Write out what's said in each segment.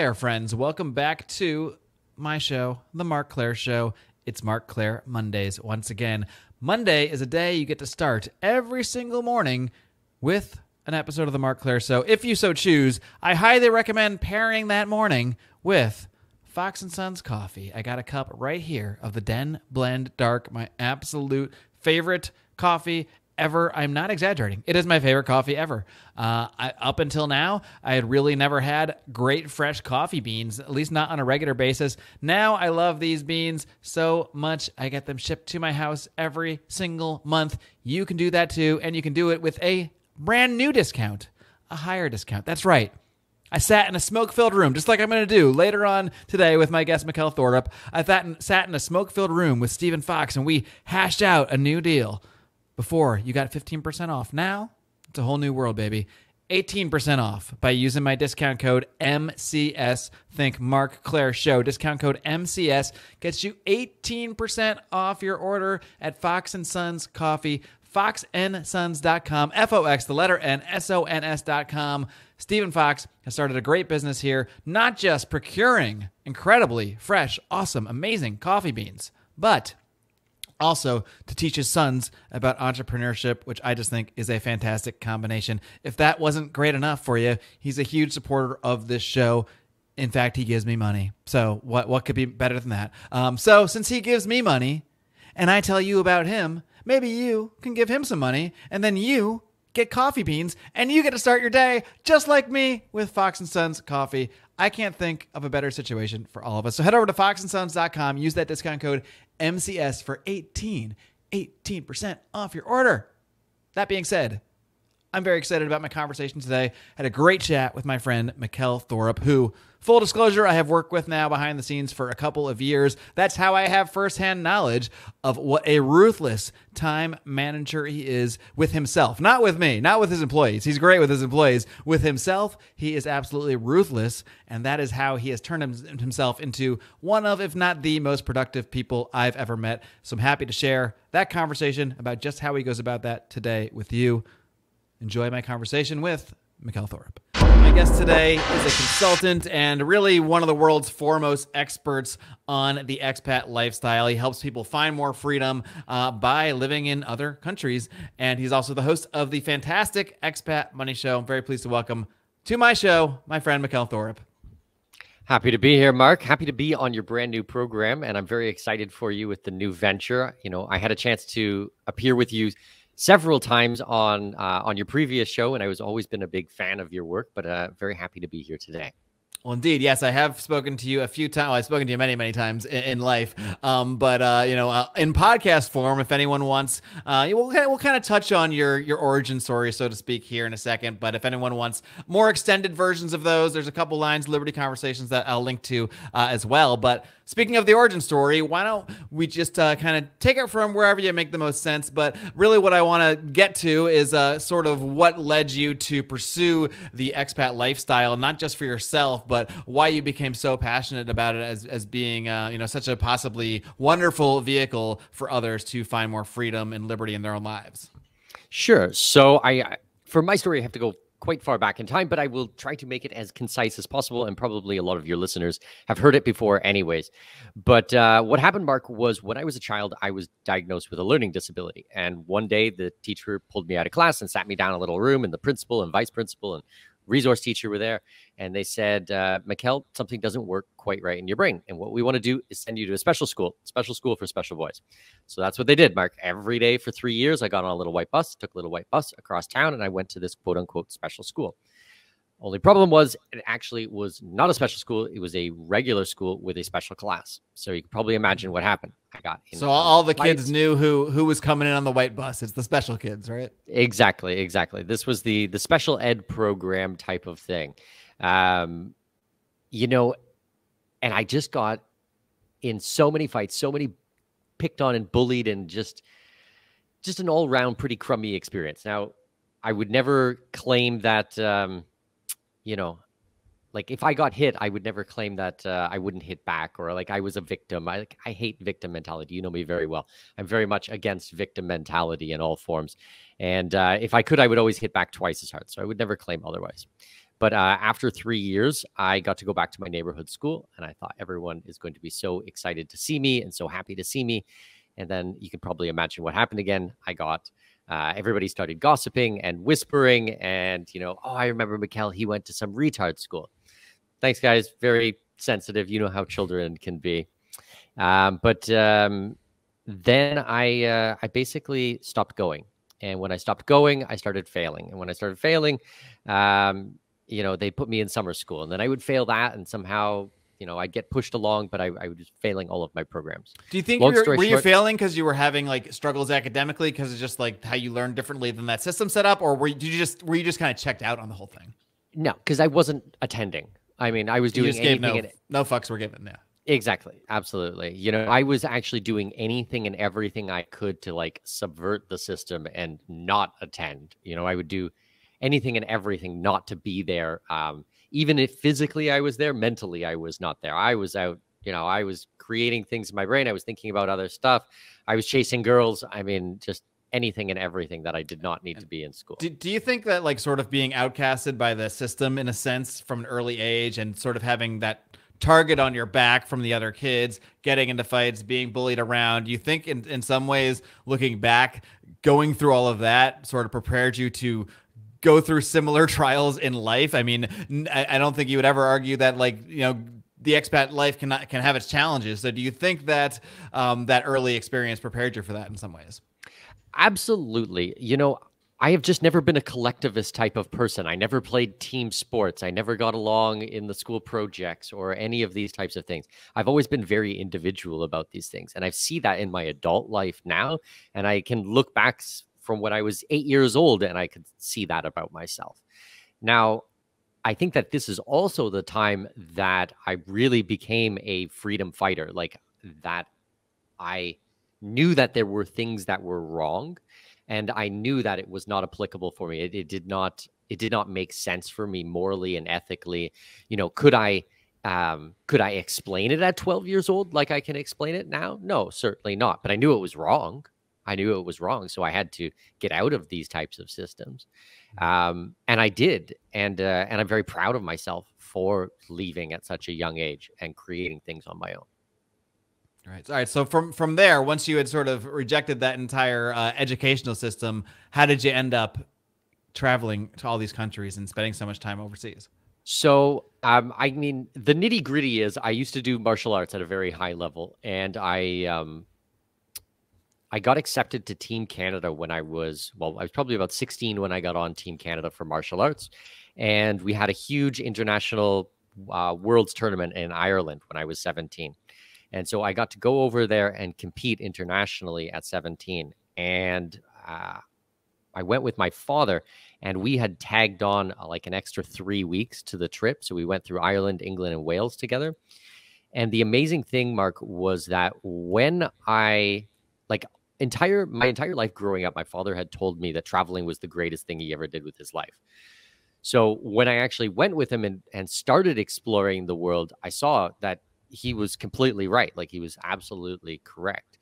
there, friends. Welcome back to my show, The Marc Clair Show. It's Marc Clair Mondays once again. Monday is a day you get to start every single morning with an episode of The Marc Clair Show. If you so choose, I highly recommend pairing that morning with Fox & Sons coffee. I got a cup right here of the Den Blend Dark, my absolute favorite coffee ever. I'm not exaggerating. It is my favorite coffee ever. Up until now, I had really never had great fresh coffee beans, at least not on a regular basis. Now I love these beans so much. I get them shipped to my house every single month. You can do that too, and you can do it with a brand new discount, a higher discount. That's right. I sat in a smoke-filled room, just like I'm going to do later on today with my guest, Mikkel Thorup. I sat in a smoke-filled room with Stephen Fox, and we hashed out a new deal. Before, you got 15% off. Now, it's a whole new world, baby. 18% off by using my discount code MCS. Think Marc Clair Show. Discount code MCS gets you 18% off your order at Fox & Sons Coffee. FoxNSons.com. F-O-X, the letter N, S-O-N-S.com. Stephen Fox has started a great business here, not just procuring incredibly fresh, awesome, amazing coffee beans, but also to teach his sons about entrepreneurship, which I just think is a fantastic combination. If that wasn't great enough for you, he's a huge supporter of this show. In fact, he gives me money. So what could be better than that? So since he gives me money and I tell you about him, maybe you can give him some money and then you get coffee beans and you get to start your day just like me with Fox & Sons Coffee. I can't think of a better situation for all of us. So head over to foxandsons.com. Use that discount code MCS for 18% off your order. That being said, I'm very excited about my conversation today. Had a great chat with my friend Mikkel Thorup, who, full disclosure, I have worked with now behind the scenes for a couple of years. That's how I have firsthand knowledge of what a ruthless time manager he is with himself. Not with me, not with his employees. He's great with his employees. With himself, he is absolutely ruthless, and that is how he has turned himself into one of, if not the most productive people I've ever met. So I'm happy to share that conversation about just how he goes about that today with you. Enjoy my conversation with Mikkel Thorup. My guest today is a consultant and really one of the world's foremost experts on the expat lifestyle. He helps people find more freedom by living in other countries. And he's also the host of the fantastic Expat Money Show. I'm very pleased to welcome to my show my friend Mikkel Thorup. Happy to be here, Mark. Happy to be on your brand new program. And I'm very excited for you with the new venture. You know, I had a chance to appear with you several times on your previous show, and I was always been a big fan of your work, but very happy to be here today. Well, indeed, yes, I have spoken to you a few times. I've spoken to you many, many times in life, but in podcast form, if anyone wants, we'll kind of touch on your origin story, so to speak, here in a second. But if anyone wants more extended versions of those, there's a couple lines, Liberty Conversations, that I'll link to as well. But speaking of the origin story, why don't we just kind of take it from wherever you make the most sense? But really what I want to get to is sort of what led you to pursue the expat lifestyle, not just for yourself, but why you became so passionate about it as being such a possibly wonderful vehicle for others to find more freedom and liberty in their own lives. Sure. So for my story, I have to go quite far back in time, but I will try to make it as concise as possible. And probably a lot of your listeners have heard it before anyways. But what happened, Mark, was when I was a child, I was diagnosed with a learning disability. And one day the teacher pulled me out of class and sat me down in a little room, and the principal and vice principal and resource teacher were there. And they said, Mikkel, something doesn't work quite right in your brain. And what we want to do is send you to a special school for special boys. So that's what they did, Mark. Every day for 3 years, I got on a little white bus, took a little white bus across town, and I went to this quote unquote special school. Only problem was it actually was not a special school. It was a regular school with a special class. So you can probably imagine what happened. I got in. So all the kids knew who was coming in on the white bus. It's the special kids, right? Exactly. This was the special ed program type of thing. And I just got in so many fights, so many picked on and bullied, and just an all-round pretty crummy experience. Now, I would never claim that, like if I got hit, I would never claim that I wouldn't hit back, or like I was a victim. I hate victim mentality. You know me very well. I'm very much against victim mentality in all forms. And if I could, I would always hit back twice as hard. So I would never claim otherwise. But after 3 years, I got to go back to my neighborhood school, and I thought everyone is going to be so excited to see me and so happy to see me. And then you can probably imagine what happened again. Everybody started gossiping and whispering, and oh, I remember Mikkel, he went to some retard school. Thanks, guys. Very sensitive. You know how children can be. But then I basically stopped going. And when I stopped going, I started failing. And when I started failing, they put me in summer school. And then I would fail that, and somehow, I'd get pushed along, but I was failing all of my programs. Do you think were you failing because you were having like struggles academically because it's just like how you learn differently than that system set up, or were you just kind of checked out on the whole thing? No, because I wasn't attending. I mean, I was doing anything. No fucks were given. Yeah. Exactly. Absolutely. I was actually doing anything and everything I could to like subvert the system and not attend. I would do anything and everything not to be there. Even if physically I was there, mentally I was not there. I was out, I was creating things in my brain. I was thinking about other stuff. I was chasing girls. I mean, just anything and everything that I did not need to be in school. Do you think that like sort of being outcasted by the system in a sense from an early age and sort of having that target on your back from the other kids, getting into fights, being bullied around, you think in some ways, looking back, going through all of that sort of prepared you to go through similar trials in life? I mean, I don't think you would ever argue that like, the expat life can have its challenges. So do you think that that early experience prepared you for that in some ways? Absolutely. I have just never been a collectivist type of person. I never played team sports. I never got along in the school projects or any of these types of things. I've always been very individual about these things. And I see that in my adult life now. And I can look back from when I was 8 years old and I could see that about myself. Now, I think that this is also the time that I really became a freedom fighter, like that I knew that there were things that were wrong. And I knew that it was not applicable for me. It did not make sense for me morally and ethically. Could I explain it at 12 years old like I can explain it now? No, certainly not. But I knew it was wrong. So I had to get out of these types of systems. And I did. And I'm very proud of myself for leaving at such a young age and creating things on my own. All right. So from there, once you had sort of rejected that entire educational system, how did you end up traveling to all these countries and spending so much time overseas? So, I mean, the nitty gritty is I used to do martial arts at a very high level, and I got accepted to Team Canada when I was probably about 16 when I got on Team Canada for martial arts, and we had a huge international worlds tournament in Ireland when I was 17. And so I got to go over there and compete internationally at 17. And I went with my father, and we had tagged on like an extra 3 weeks to the trip. So we went through Ireland, England, and Wales together. And the amazing thing, Mark, was that when my entire life growing up, my father had told me that traveling was the greatest thing he ever did with his life. So when I actually went with him and started exploring the world, I saw that he was completely right. Like, he was absolutely correct.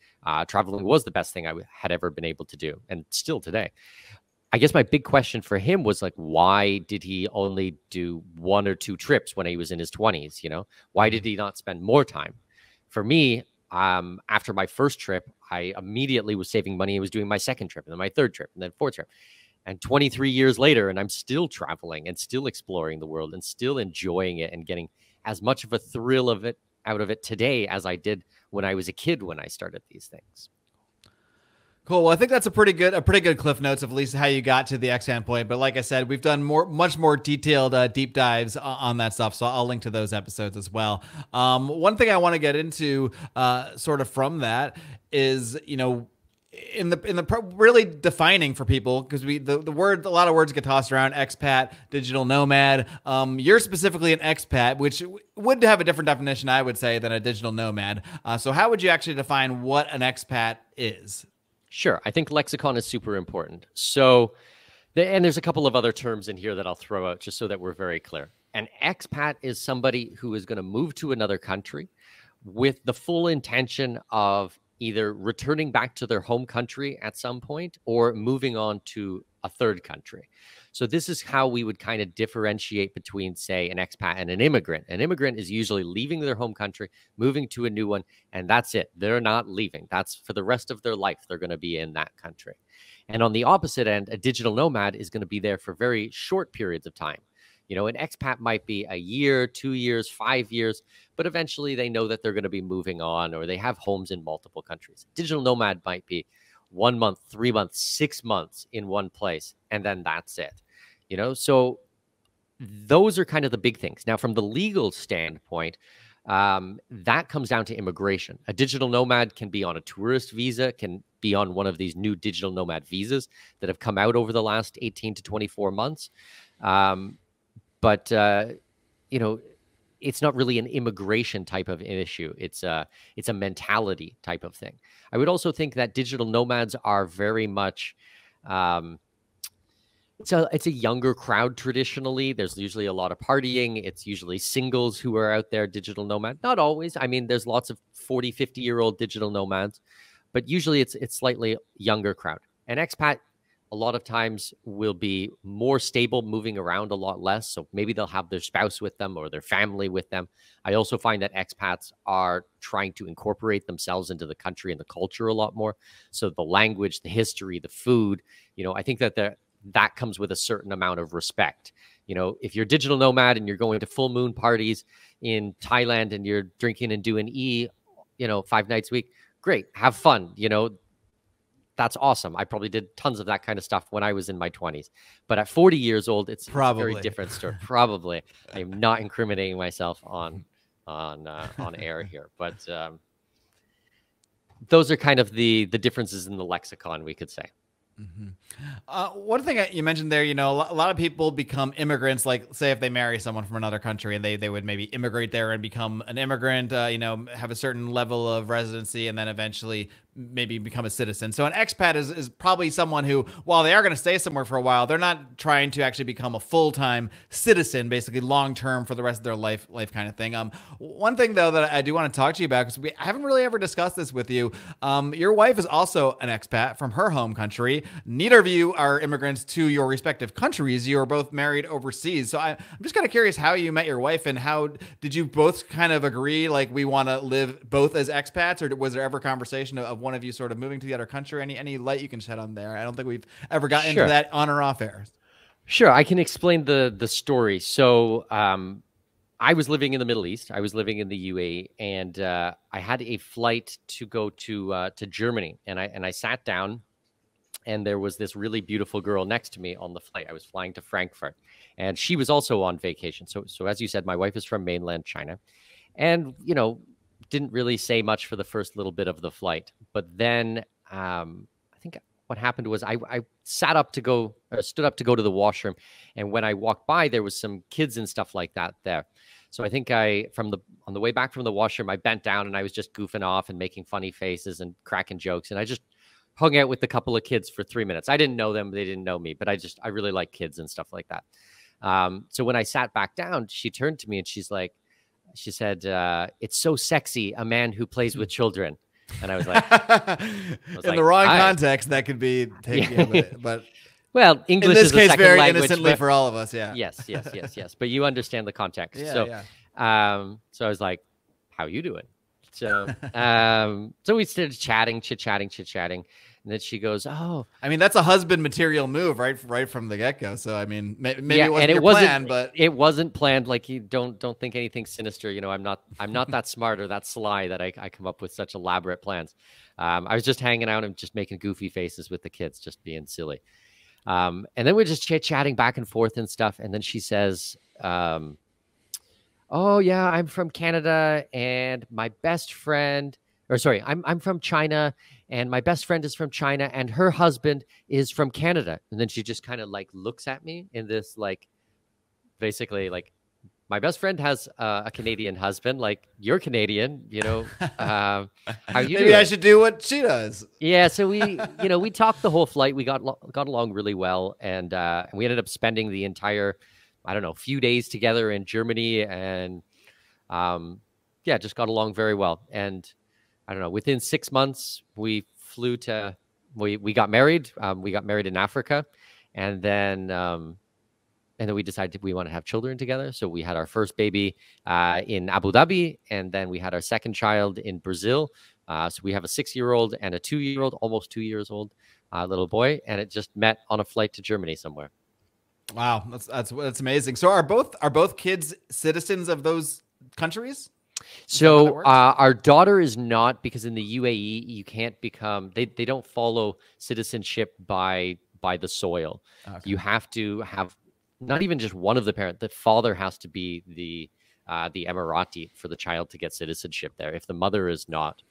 Traveling was the best thing I had ever been able to do, and still today. I guess my big question for him was like, why did he only do 1 or 2 trips when he was in his 20s? Why did he not spend more time? For me, after my first trip, I immediately was saving money. I was doing my second trip, and then my third trip, and then fourth trip. And 23 years later, and I'm still traveling and still exploring the world and still enjoying it and getting as much of a thrill of it out of it today as I did when I was a kid when I started these things. Cool. Well, I think that's a pretty good cliff notes of at least how you got to the expat point. But like I said, we've done much more detailed deep dives on that stuff, so I'll link to those episodes as well. One thing I want to get into, sort of from that, is in the really defining for people, because the word, a lot of words get tossed around: expat, digital nomad. You're specifically an expat, which would have a different definition, I would say, than a digital nomad. So how would you actually define what an expat is? Sure. I think lexicon is super important. So, and there's a couple of other terms in here that I'll throw out just so that we're very clear. An expat is somebody who is going to move to another country with the full intention of either returning back to their home country at some point or moving on to a third country. So this is how we would kind of differentiate between, say, an expat and an immigrant. An immigrant is usually leaving their home country, moving to a new one, and that's it. They're not leaving. That's for the rest of their life. They're going to be in that country. And on the opposite end, a digital nomad is going to be there for very short periods of time. You know, an expat might be a year, 2 years, 5 years, but eventually they know that they're going to be moving on, or they have homes in multiple countries. Digital nomad might be 1 month, 3 months, 6 months in one place, and then that's it. You know, so those are kind of the big things. Now, from the legal standpoint, that comes down to immigration. A digital nomad can be on a tourist visa, can be on one of these new digital nomad visas that have come out over the last 18 to 24 months. But you know, it's not really an immigration type of issue. It's a mentality type of thing. I would also think that digital nomads are very much it's a younger crowd traditionally. There's usually a lot of partying. It's usually singles who are out there, digital nomad. Not always. I mean, there's lots of 40, 50-year-old digital nomads, but usually it's slightly younger crowd. An expat a lot of times will be more stable, moving around a lot less. So maybe they'll have their spouse with them or their family with them. I also find that expats are trying to incorporate themselves into the country and the culture a lot more. So the language, the history, the food, you know, I think that that comes with a certain amount of respect. You know, if you're a digital nomad and you're going to full moon parties in Thailand and you're drinking and doing you know, 5 nights a week, great, have fun, you know, that's awesome. I probably did tons of that kind of stuff when I was in my 20s. But at 40 years old, it's a very different story. Probably. I'm not incriminating myself on air here. But those are kind of the differences in the lexicon, we could say. Mm-hmm. One thing you mentioned there, you know, a lot of people become immigrants, like say if they marry someone from another country and they would maybe immigrate there and become an immigrant, you know, have a certain level of residency and then eventually maybe become a citizen. So an expat is probably someone who, while they are going to stay somewhere for a while, they're not trying to actually become a full-time citizen, basically long-term for the rest of their life kind of thing. One thing though that I do want to talk to you about, because I haven't really ever discussed this with you. Your wife is also an expat from her home country. Neither of you are immigrants to your respective countries. You are both married overseas. So I'm just kind of curious how you met your wife and how did you both kind of agree, like we want to live both as expats, or was there ever conversation of one of you sort of moving to the other country? Any light you can shed on there? I don't think we've ever gotten into that on or off air. Sure, I can explain the story. So I was living in the Middle East. I was living in the UAE, and I had a flight to go to Germany, and I sat down, and there was this really beautiful girl next to me on the flight. I was flying to Frankfurt, and she was also on vacation. So as you said, my wife is from mainland China, and you know, didn't really say much for the first little bit of the flight. But then I think what happened was I stood up to go to the washroom, and when I walked by, there was some kids and stuff like that there. So I think on the way back from the washroom, I bent down and I was just goofing off and making funny faces and cracking jokes, and I just hung out with a couple of kids for 3 minutes. I didn't know them, they didn't know me, but I really like kids and stuff like that. So when I sat back down, she turned to me and she said, "It's so sexy, a man who plays with children." And I was like, in the wrong context, that could be taken, but well, English in this is case, a second very language, innocently for all of us. Yeah. Yes. But you understand the context. Yeah, so I was like, "How you doing?" So, so we started chatting, chit-chatting. And then she goes, "Oh, I mean, that's a husband material move, right from the get-go." So, I mean, maybe it wasn't your plan, but it wasn't planned. Like, you don't think anything sinister. You know, I'm not that smart or that sly that I come up with such elaborate plans. I was just hanging out and just making goofy faces with the kids, just being silly. And then we're just chit-chatting back and forth and stuff. And then she says, "Oh yeah, I'm from Canada, and my best friend, I'm from China, and my best friend is from China, and her husband is from Canada." And then she just kind of like looks at me in this, like, basically like, my best friend has a Canadian husband, like, you're Canadian, you know, how you maybe I should do what she does. Yeah. So we talked the whole flight. We got along really well. And we ended up spending the entire, I don't know, few days together in Germany, and just got along very well. And I don't know, within 6 months, we got married. We got married in Africa, And then we decided we want to have children together. So we had our first baby in Abu Dhabi, and then we had our second child in Brazil. So we have a 6-year-old and a 2-year-old, almost 2 years old little boy, and it just met on a flight to Germany somewhere. Wow, that's amazing. So are both kids citizens of those countries? So our daughter is not, because in the UAE you can't become, they don't follow citizenship by the soil. Okay. You have to have not even just one of the parents. The father has to be the Emirati for the child to get citizenship there. If the mother is not,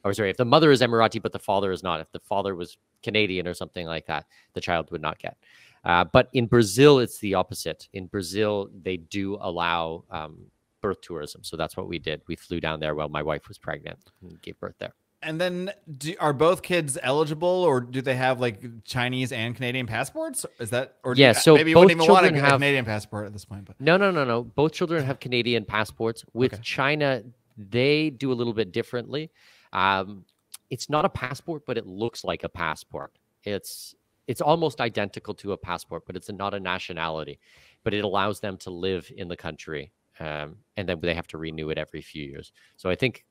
if the mother is Emirati but the father is not, if the father was Canadian or something like that, the child would not get. But in Brazil, it's the opposite. In Brazil, they do allow birth tourism. So that's what we did. We flew down there while my wife was pregnant and gave birth there. And then are both kids eligible, or do they have like Chinese and Canadian passports? Is that, or so maybe you wouldn't even want a Canadian passport at this point? But No. Both children have Canadian passports. With China, they do a little bit differently. It's not a passport, but it looks like a passport. It's almost identical to a passport, but it's not a nationality. But it allows them to live in the country, and then they have to renew it every few years. So I think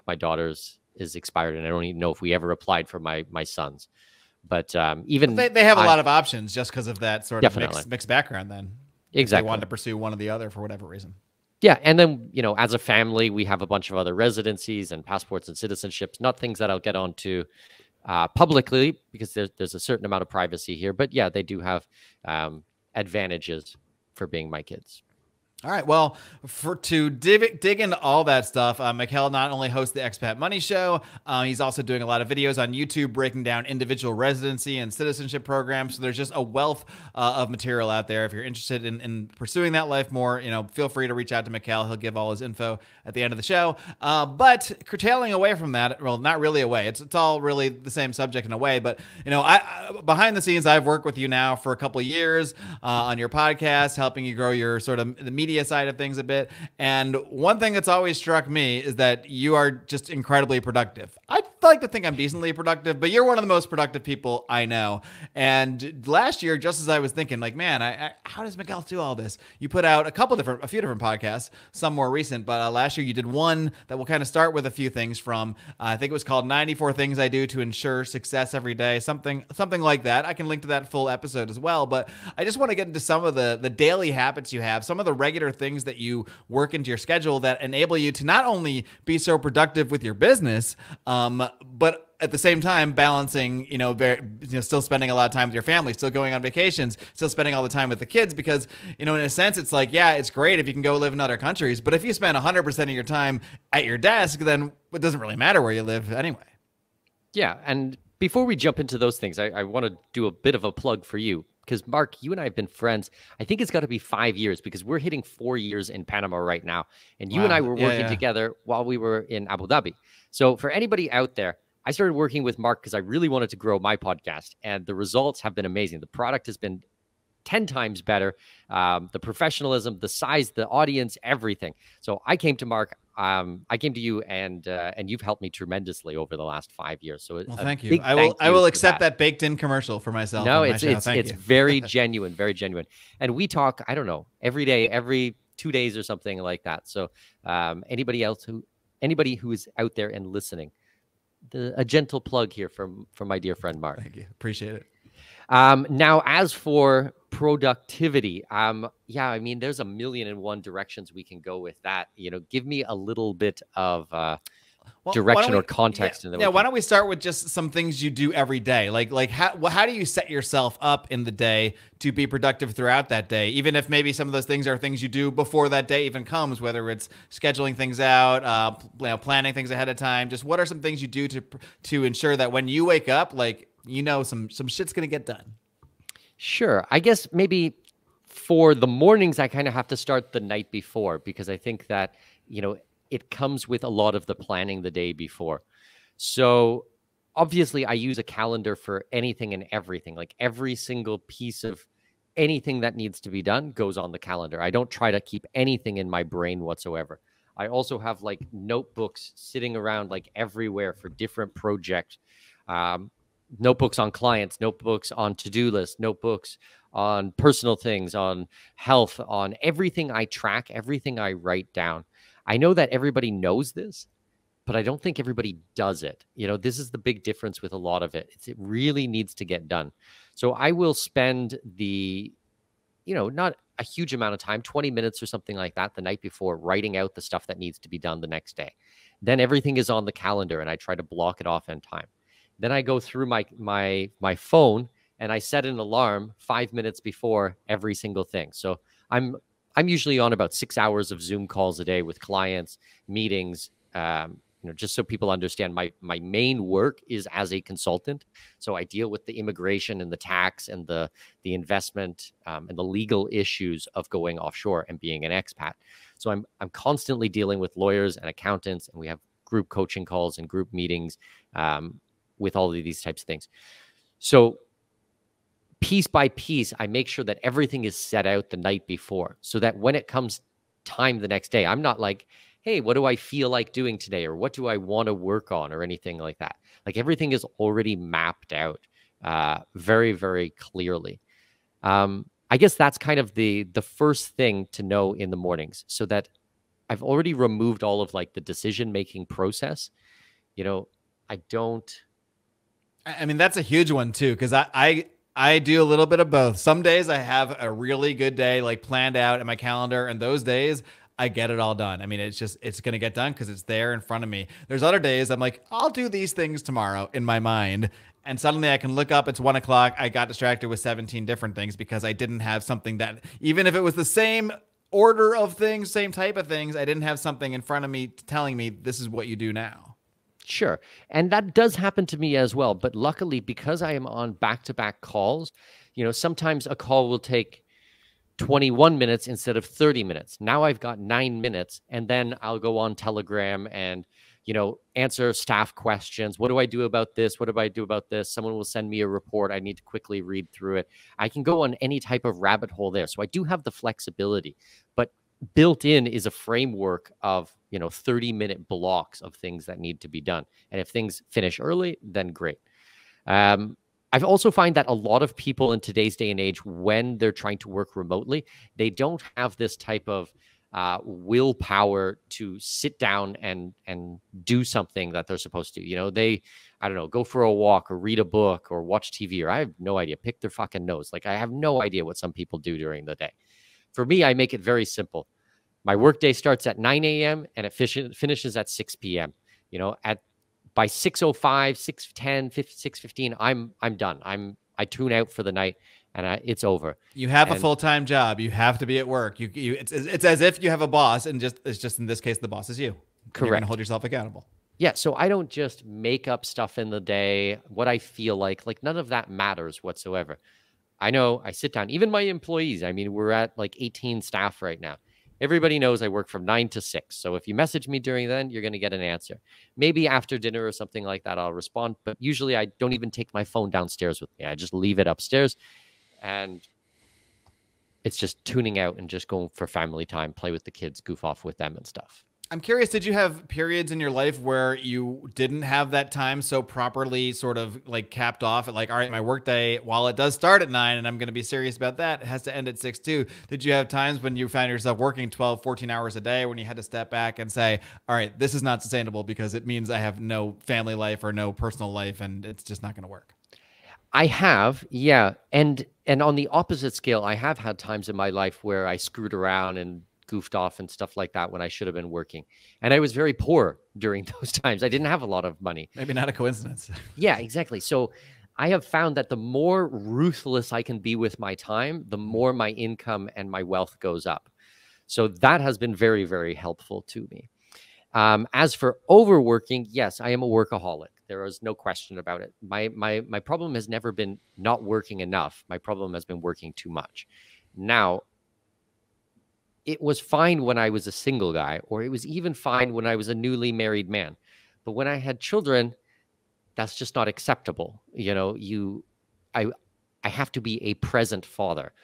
my daughter's is expired, and I don't even know if we ever applied for my sons. But even they have a lot of options just because of that sort of mixed background. Then exactly, they wanted to pursue one or the other for whatever reason. Yeah, and then as a family, we have a bunch of other residencies and passports and citizenships. Not things that I'll get onto publicly because there's a certain amount of privacy here. But yeah, they do have advantages for being my kids. All right. Well, to dig into all that stuff, Mikkel not only hosts the Expat Money Show, he's also doing a lot of videos on YouTube breaking down individual residency and citizenship programs. So there's just a wealth of material out there. If you're interested in pursuing that life more, feel free to reach out to Mikkel. He'll give all his info at the end of the show. But curtailing away from that, well, not really away. It's all really the same subject in a way. But I behind the scenes, I've worked with you now for a couple of years on your podcast, helping you grow your sort of the media side of things a bit. And one thing that's always struck me is that you are just incredibly productive. I like to think I'm decently productive, but you're one of the most productive people I know. And last year, just as I was thinking, like, man, how does Mikkel do all this? You put out a few different podcasts, some more recent, but last year you did one that will kind of start with a few things from, I think it was called 94 Things I Do to Ensure Success Every Day, something like that. I can link to that full episode as well, but I just want to get into some of the daily habits you have, some of the regular things that you work into your schedule that enable you to not only be so productive with your business, but at the same time balancing, still spending a lot of time with your family, still going on vacations, still spending all the time with the kids, because, in a sense, it's like, yeah, it's great if you can go live in other countries, but if you spend 100% of your time at your desk, then it doesn't really matter where you live anyway. Yeah. And before we jump into those things, I want to do a bit of a plug for you. Because, Mark, you and I have been friends, I think it's got to be 5 years, because we're hitting 4 years in Panama right now. And you and I were working together while we were in Abu Dhabi. So for anybody out there, I started working with Mark because I really wanted to grow my podcast. And the results have been amazing. The product has been 10 times better. The professionalism, the size, the audience, everything. So I came to Mark. I came to you, and you've helped me tremendously over the last 5 years. So thank you. I will accept that baked-in commercial for myself. No, it's very genuine, very genuine. And we talk, I don't know, every day, every 2 days or something like that. So anybody who is out there and listening, a gentle plug here from my dear friend Mark. Thank you. Appreciate it. Now, as for productivity, there's a million and one directions we can go with that. Give me a little bit of direction or context. Why don't we start with just some things you do every day? Like how do you set yourself up in the day to be productive throughout that day? Even if maybe some of those things are things you do before that day even comes, whether it's scheduling things out, planning things ahead of time. Just what are some things you do to ensure that when you wake up, some shit's gonna get done? Sure. I guess maybe for the mornings, I kind of have to start the night before, because I think that, it comes with a lot of the planning the day before. So obviously I use a calendar for anything and everything. Like every single piece of anything that needs to be done goes on the calendar. I don't try to keep anything in my brain whatsoever. I also have notebooks sitting around everywhere for different projects. notebooks on clients, notebooks on to-do lists, notebooks on personal things, on health, on everything I track, everything I write down. I know that everybody knows this, but I don't think everybody does it. This is the big difference with a lot of it. It really needs to get done. So I will spend not a huge amount of time, 20 minutes or something like that the night before, writing out the stuff that needs to be done the next day. Then everything is on the calendar and I try to block it off in time. Then I go through my phone and I set an alarm 5 minutes before every single thing. So I'm usually on about 6 hours of Zoom calls a day with clients, meetings, just so people understand, my main work is as a consultant. So I deal with the immigration and the tax and the investment and the legal issues of going offshore and being an expat. So I'm constantly dealing with lawyers and accountants, and we have group coaching calls and group meetings with all of these types of things. So piece by piece, I make sure that everything is set out the night before, so that when it comes time the next day, I'm not like, hey, what do I feel like doing today? Or what do I want to work on or anything like that? Like everything is already mapped out very, very clearly. I guess that's kind of the first thing to know in the mornings, so that I've already removed all of like the decision-making process. I don't. I mean, that's a huge one too, because I do a little bit of both. Some days I have a really good day, like planned out in my calendar, and those days I get it all done. I mean, it's going to get done because it's there in front of me. There's other days I'm like, I'll do these things tomorrow in my mind. And suddenly I can look up, it's 1 o'clock. I got distracted with 17 different things because I didn't have something that, even if it was the same order of things, same type of things, I didn't have something in front of me telling me this is what you do now. Sure. And that does happen to me as well. But luckily, because I am on back-to-back calls, sometimes a call will take 21 minutes instead of 30 minutes. Now I've got 9 minutes, and then I'll go on Telegram and, answer staff questions. What do I do about this? What do I do about this? Someone will send me a report. I need to quickly read through it. I can go on any type of rabbit hole there. So I do have the flexibility, but built in is a framework of, 30-minute blocks of things that need to be done. And if things finish early, then great. I've also find that a lot of people in today's day and age, when they're trying to work remotely, they don't have this type of willpower to sit down and do something that they're supposed to. They, I don't know, go for a walk or read a book or watch TV, or I have no idea, pick their fucking nose. Like I have no idea what some people do during the day. For me, I make it very simple. My workday starts at 9 a.m. and it finishes at 6 p.m. By 6:05, 6:10, 6:15, I'm done. I tune out for the night and it's over. You have a full-time job. You have to be at work. It's as if you have a boss, and it's just in this case the boss is you. Correct. You're going to hold yourself accountable. Yeah, so I don't just make up stuff in the day, what I feel like none of that matters whatsoever. I know I sit down, even my employees. I mean, we're at like 18 staff right now. Everybody knows I work from 9 to 6. So if you message me during then, you're going to get an answer. Maybe after dinner or something like that, I'll respond. But usually I don't even take my phone downstairs with me. I just leave it upstairs. And it's just tuning out and just going for family time, play with the kids, goof off with them and stuff. I'm curious, did you have periods in your life where you didn't have that time so properly sort of like capped off at like, all right, my workday, while it does start at 9 and I'm going to be serious about that, it has to end at 6 too. Did you have times when you found yourself working 12, 14 hours a day when you had to step back and say, all right, this is not sustainable because it means I have no family life or no personal life and it's just not going to work? I have, yeah. And on the opposite scale, I have had times in my life where I screwed around and goofed off and stuff like that when I should have been working. And I was very poor during those times. I didn't have a lot of money. Maybe not a coincidence. Yeah, exactly. So I have found that the more ruthless I can be with my time, the more my income and my wealth goes up. So that has been very, very helpful to me. As for overworking, yes, I am a workaholic. There is no question about it. My problem has never been not working enough. My problem has been working too much. Now, it was fine when I was a single guy, or it was even fine when I was a newly married man. But when I had children, that's just not acceptable. I have to be a present father.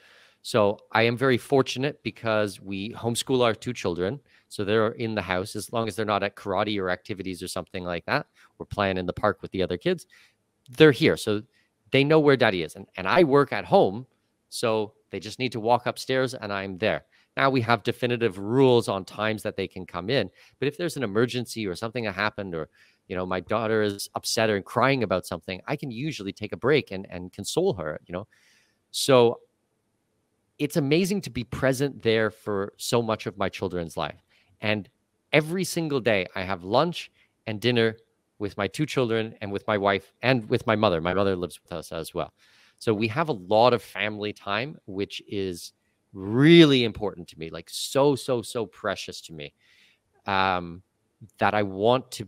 So I am very fortunate because we homeschool our 2 children. So they're in the house as long as they're not at karate or activities or something like that. We're playing in the park with the other kids. they're here. So they know where daddy is. And I work at home. So they just need to walk upstairs and I'm there. Now we have definitive rules on times that they can come in. But if there's an emergency or something that happened, or, you know, my daughter is upset or crying about something, I can usually take a break and console her, you know. So it's amazing to be present there for so much of my children's life. And every single day I have lunch and dinner with my 2 children and with my wife and with my mother. My mother lives with us as well. So we have a lot of family time, which is really important to me, like so precious to me, that I don't want to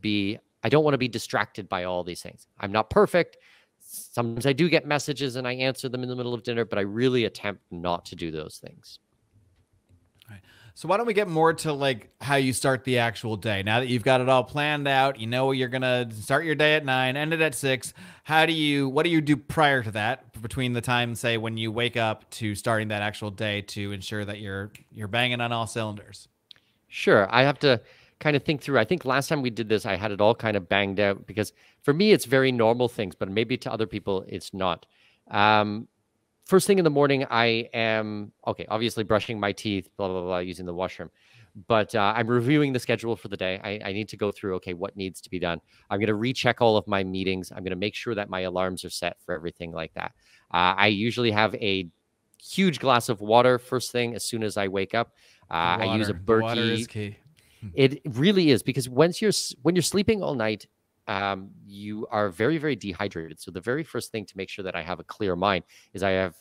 be distracted by all these things. I'm not perfect. Sometimes I do get messages and I answer them in the middle of dinner, but I really attempt not to do those things. All right. So why don't we get more to like how you start the actual day? Now that you've got it all planned out, you know you're going to start your day at 9, end it at 6. What do you do prior to that, between the time, say, when you wake up to starting that actual day, to ensure that you're banging on all cylinders? Sure. I have to kind of think through. I think last time we did this, I had it all kind of banged out, because for me, it's very normal things, but maybe to other people, it's not. First thing in the morning, I am, obviously brushing my teeth, blah, blah, blah, using the washroom. But I'm reviewing the schedule for the day. I need to go through, what needs to be done. I'm going to recheck all of my meetings. I'm going to make sure that my alarms are set for everything like that. I usually have a huge glass of water first thing as soon as I wake up. I use a Berkey. Water is key. It really is, because when you're sleeping all night, you are very, very dehydrated. So the very first thing to make sure that I have a clear mind is I have,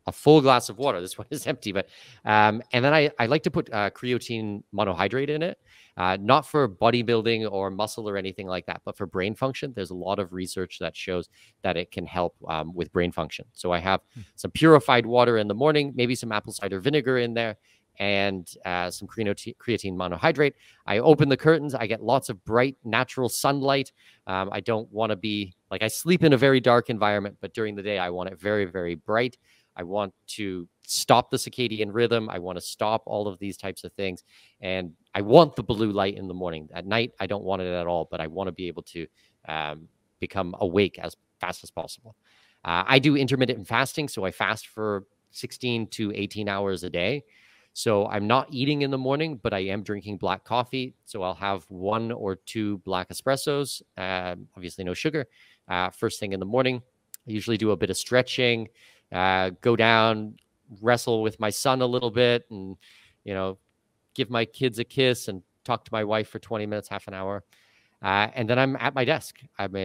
a full glass of water. This one is empty, but and then I like to put creatine monohydrate in it, not for bodybuilding or muscle or anything like that, but for brain function. There's a lot of research that shows that it can help with brain function. So I have some purified water in the morning, maybe some apple cider vinegar in there, and some creatine monohydrate. I open the curtains. I get lots of bright, natural sunlight. I don't want to be I sleep in a very dark environment, but during the day, I want it very, very bright. I want to stop the circadian rhythm. I want to stop all of these types of things. And I want the blue light in the morning. At night, I don't want it at all, but I want to be able to become awake as fast as possible. I do intermittent fasting, so I fast for 16 to 18 hours a day. So I'm not eating in the morning, but I am drinking black coffee. So I'll have 1 or 2 black espressos, obviously no sugar, first thing in the morning. I usually do a bit of stretching, go down, wrestle with my son a little bit, and, give my kids a kiss and talk to my wife for 20 minutes, half an hour. And then I'm at my desk. I'm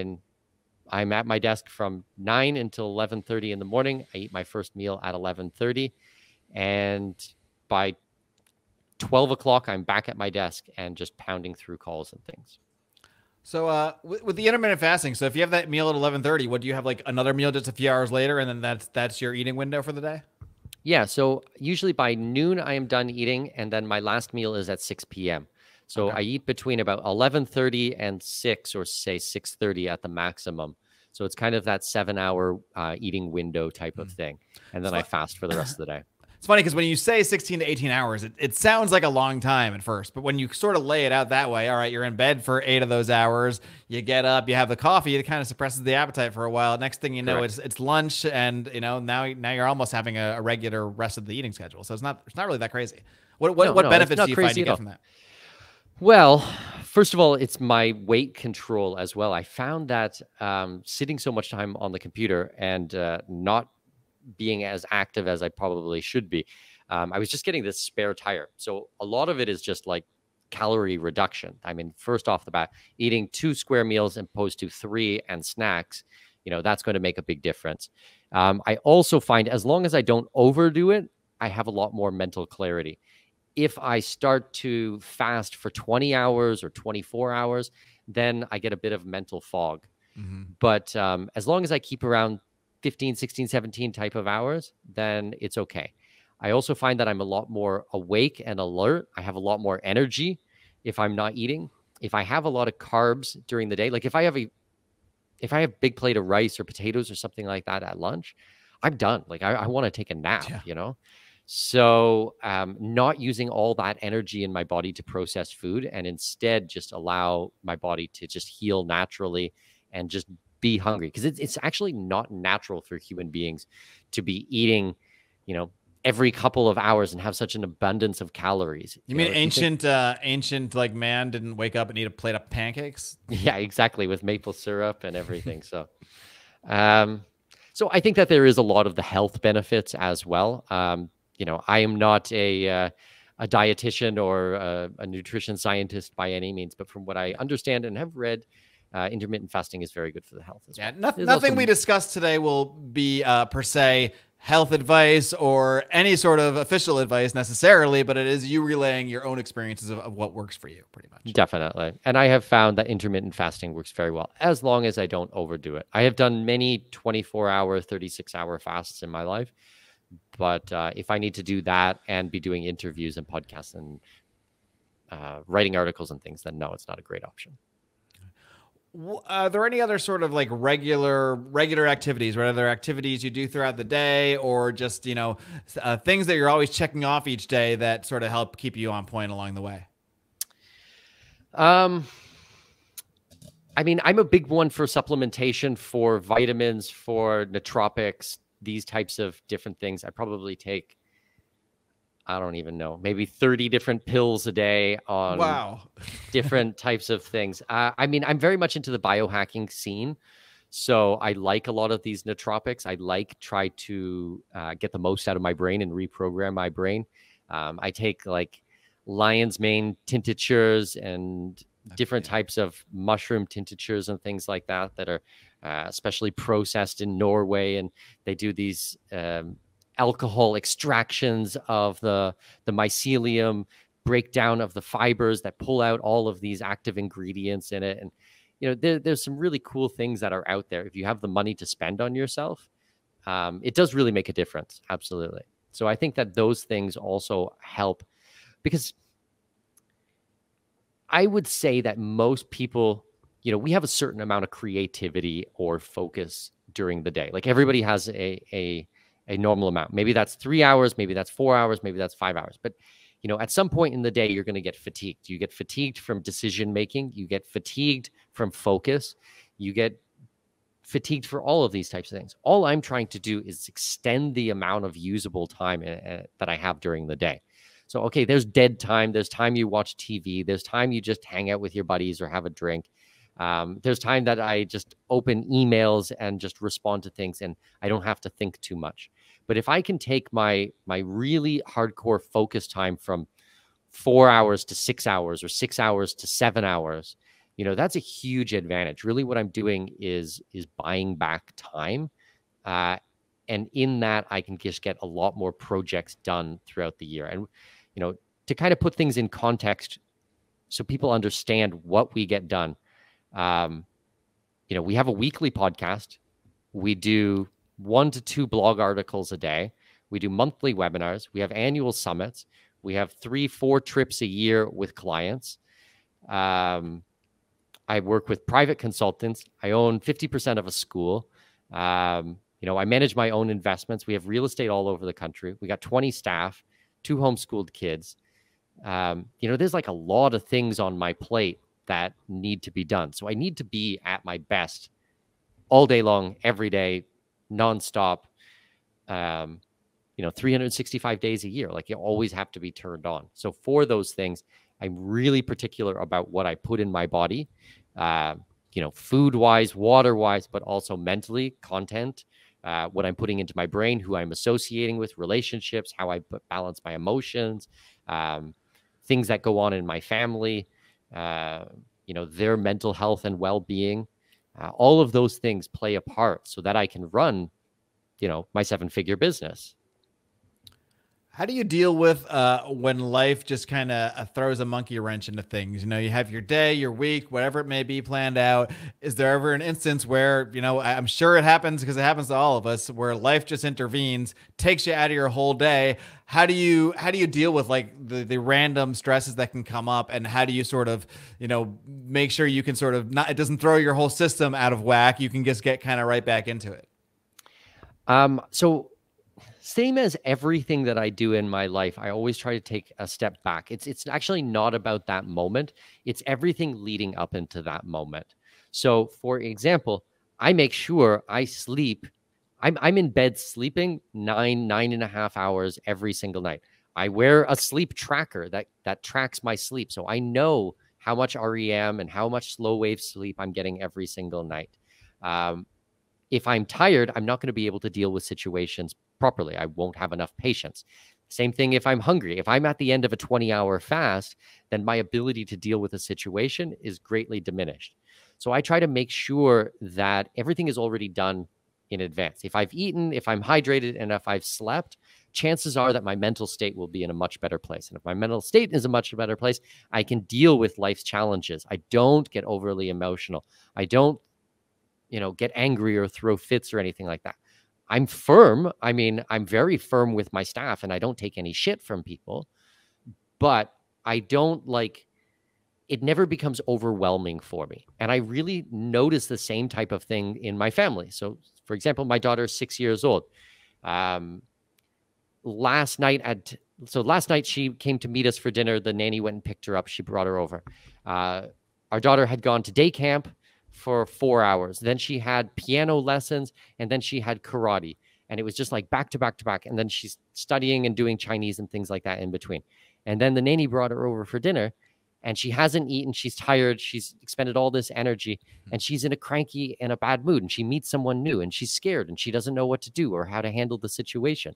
at my desk from 9 until 11:30 in the morning. I eat my first meal at 11:30. And by 12 o'clock, I'm back at my desk and just pounding through calls and things. So with the intermittent fasting, so if you have that meal at 11:30, what do you have, another meal just a few hours later, and then that's your eating window for the day? Yeah, so usually by noon I am done eating, and then my last meal is at 6 p.m. So I eat between about 11:30 and 6, or say 6:30 at the maximum. So it's kind of that 7-hour eating window type of thing. And then I fast for the rest of the day. It's funny because when you say 16 to 18 hours, it sounds like a long time at first. But when you sort of lay it out that way, all right, you're in bed for 8 of those hours. You get up, you have the coffee. It kind of suppresses the appetite for a while. Next thing you know, it's lunch, and now you're almost having a regular rest of the eating schedule. So it's not really that crazy. What benefits do you find you get from that? Well, first of all, it's my weight control as well. I found that sitting so much time on the computer and not being as active as I probably should be, I was just getting this spare tire. So a lot of it is just calorie reduction. I mean, first off the bat, eating 2 square meals opposed to 3 and snacks, that's going to make a big difference. I also find as long as I don't overdo it, I have a lot more mental clarity. If I start to fast for 20 hours or 24 hours, then I get a bit of mental fog. Mm-hmm. But as long as I keep around 15, 16, 17 type of hours, then it's okay. I also find that I'm a lot more awake and alert. I have a lot more energy if I'm not eating. If I have a lot of carbs during the day, if I have a big plate of rice or potatoes or something like that at lunch, I'm done. I want to take a nap, So not using all that energy in my body to process food, and instead just allow my body to just heal naturally and just be hungry, because it's actually not natural for human beings to be eating, every couple of hours and have such an abundance of calories. You mean ancient like man didn't wake up and eat a plate of pancakes? Yeah, exactly, with maple syrup and everything. So, so I think that there is a lot of the health benefits as well. I am not a dietitian or a nutrition scientist by any means, but from what I understand and have read, intermittent fasting is very good for the health as well. Nothing we discuss today will be per se health advice or any sort of official advice necessarily, but it is you relaying your own experiences of what works for you, pretty much. Definitely. And I have found that intermittent fasting works very well, as long as I don't overdo it. I have done many 24-hour, 36-hour fasts in my life, but if I need to do that and be doing interviews and podcasts and writing articles and things, then no, it's not a great option. Are there any other sort of like regular activities, whether activities you do throughout the day or just, things that you're always checking off each day that sort of help keep you on point along the way? I mean, I'm a big one for supplementation, for vitamins, for nootropics, these types of different things. I probably take, I don't even know, maybe 30 different pills a day on different types of things. I mean, I'm very much into the biohacking scene. So I like a lot of these nootropics. I try to get the most out of my brain and reprogram my brain. I take like lion's mane tinctures and different types of mushroom tinctures and things like that are especially processed in Norway. And they do these alcohol extractions of the mycelium, breakdown of the fibers that pull out all of these active ingredients in it. And, there's some really cool things that are out there. If you have the money to spend on yourself, it does really make a difference. Absolutely. So I think that those things also help, because I would say that most people, we have a certain amount of creativity or focus during the day. Like everybody has a normal amount. Maybe that's 3 hours, maybe that's 4 hours, maybe that's 5 hours. But, at some point in the day, you're going to get fatigued. You get fatigued from decision making. You get fatigued from focus. You get fatigued for all of these types of things. All I'm trying to do is extend the amount of usable time that I have during the day. So, okay, there's dead time. There's time you watch TV. There's time you just hang out with your buddies or have a drink. There's time that I just open emails and just respond to things, and I don't have to think too much. But if I can take my really hardcore focus time from 4 hours to 6 hours or 6 hours to 7 hours, that's a huge advantage. Really what I'm doing is buying back time. And in that, I can just get a lot more projects done throughout the year. And, to kind of put things in context so people understand what we get done. We have a weekly podcast. We do 1 to 2 blog articles a day. We do monthly webinars. We have annual summits. We have 3-4 trips a year with clients. I work with private consultants. I own 50% of a school. I manage my own investments. We have real estate all over the country. We got 20 staff, 2 homeschooled kids. There's like a lot of things on my plate that need to be done. So I need to be at my best all day long, every day, nonstop, 365 days a year. Like you always have to be turned on. So for those things, I'm really particular about what I put in my body, food wise, water wise, but also mentally, content, what I'm putting into my brain, who I'm associating with, relationships, how I balance my emotions, things that go on in my family, their mental health and well-being. All of those things play a part so that I can run, my 7-figure business. How do you deal with when life just kind of throws a monkey wrench into things? You have your day, your week, whatever it may be planned out. Is there ever an instance where, I'm sure it happens because it happens to all of us, where life just intervenes, takes you out of your whole day? How do you deal with like the random stresses that can come up, and how do you sort of, make sure you can sort of not, it doesn't throw your whole system out of whack. You can just get kind of right back into it. So same as everything that I do in my life, I always try to take a step back. It's actually not about that moment. It's everything leading up into that moment. So for example, I make sure I sleep. I'm in bed sleeping 9.5 hours every single night. I wear a sleep tracker that tracks my sleep, so I know how much REM and how much slow wave sleep I'm getting every single night. If I'm tired, I'm not going to be able to deal with situations properly. I won't have enough patience. Same thing if I'm hungry. If I'm at the end of a 20-hour fast, then my ability to deal with a situation is greatly diminished. So I try to make sure that everything is already done in advance. If I've eaten, if I'm hydrated, and if I've slept, chances are that my mental state will be in a much better place. And if my mental state is a much better place, I can deal with life's challenges. I don't get overly emotional. I don't, get angry or throw fits or anything like that. I'm firm. I mean, I'm very firm with my staff and I don't take any shit from people, but I don't it never becomes overwhelming for me. And I really notice the same type of thing in my family. So, for example, my daughter is 6 years old. Last night she came to meet us for dinner. The nanny went and picked her up. She brought her over. Our daughter had gone to day camp for 4 hours. Then she had piano lessons, and then she had karate. And it was just like back to back to back. And then she's studying and doing Chinese and things like that in between. And then the nanny brought her over for dinner, and she hasn't eaten. She's tired. She's expended all this energy, and she's in a cranky and a bad mood. And she meets someone new, and she's scared, and she doesn't know what to do or how to handle the situation.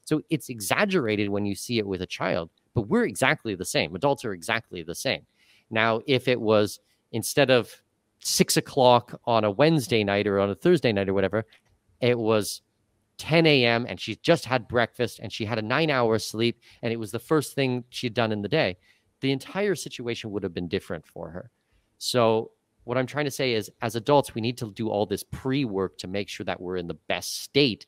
So it's exaggerated when you see it with a child, but we're exactly the same. Adults are exactly the same. Now, if it was instead of 6 o'clock on a Wednesday night or on a Thursday night or whatever, it was 10 a.m. and she just had breakfast and she had a 9-hour sleep and it was the first thing she'd done in the day, the entire situation would have been different for her. So what I'm trying to say is, as adults, we need to do all this pre-work to make sure that we're in the best state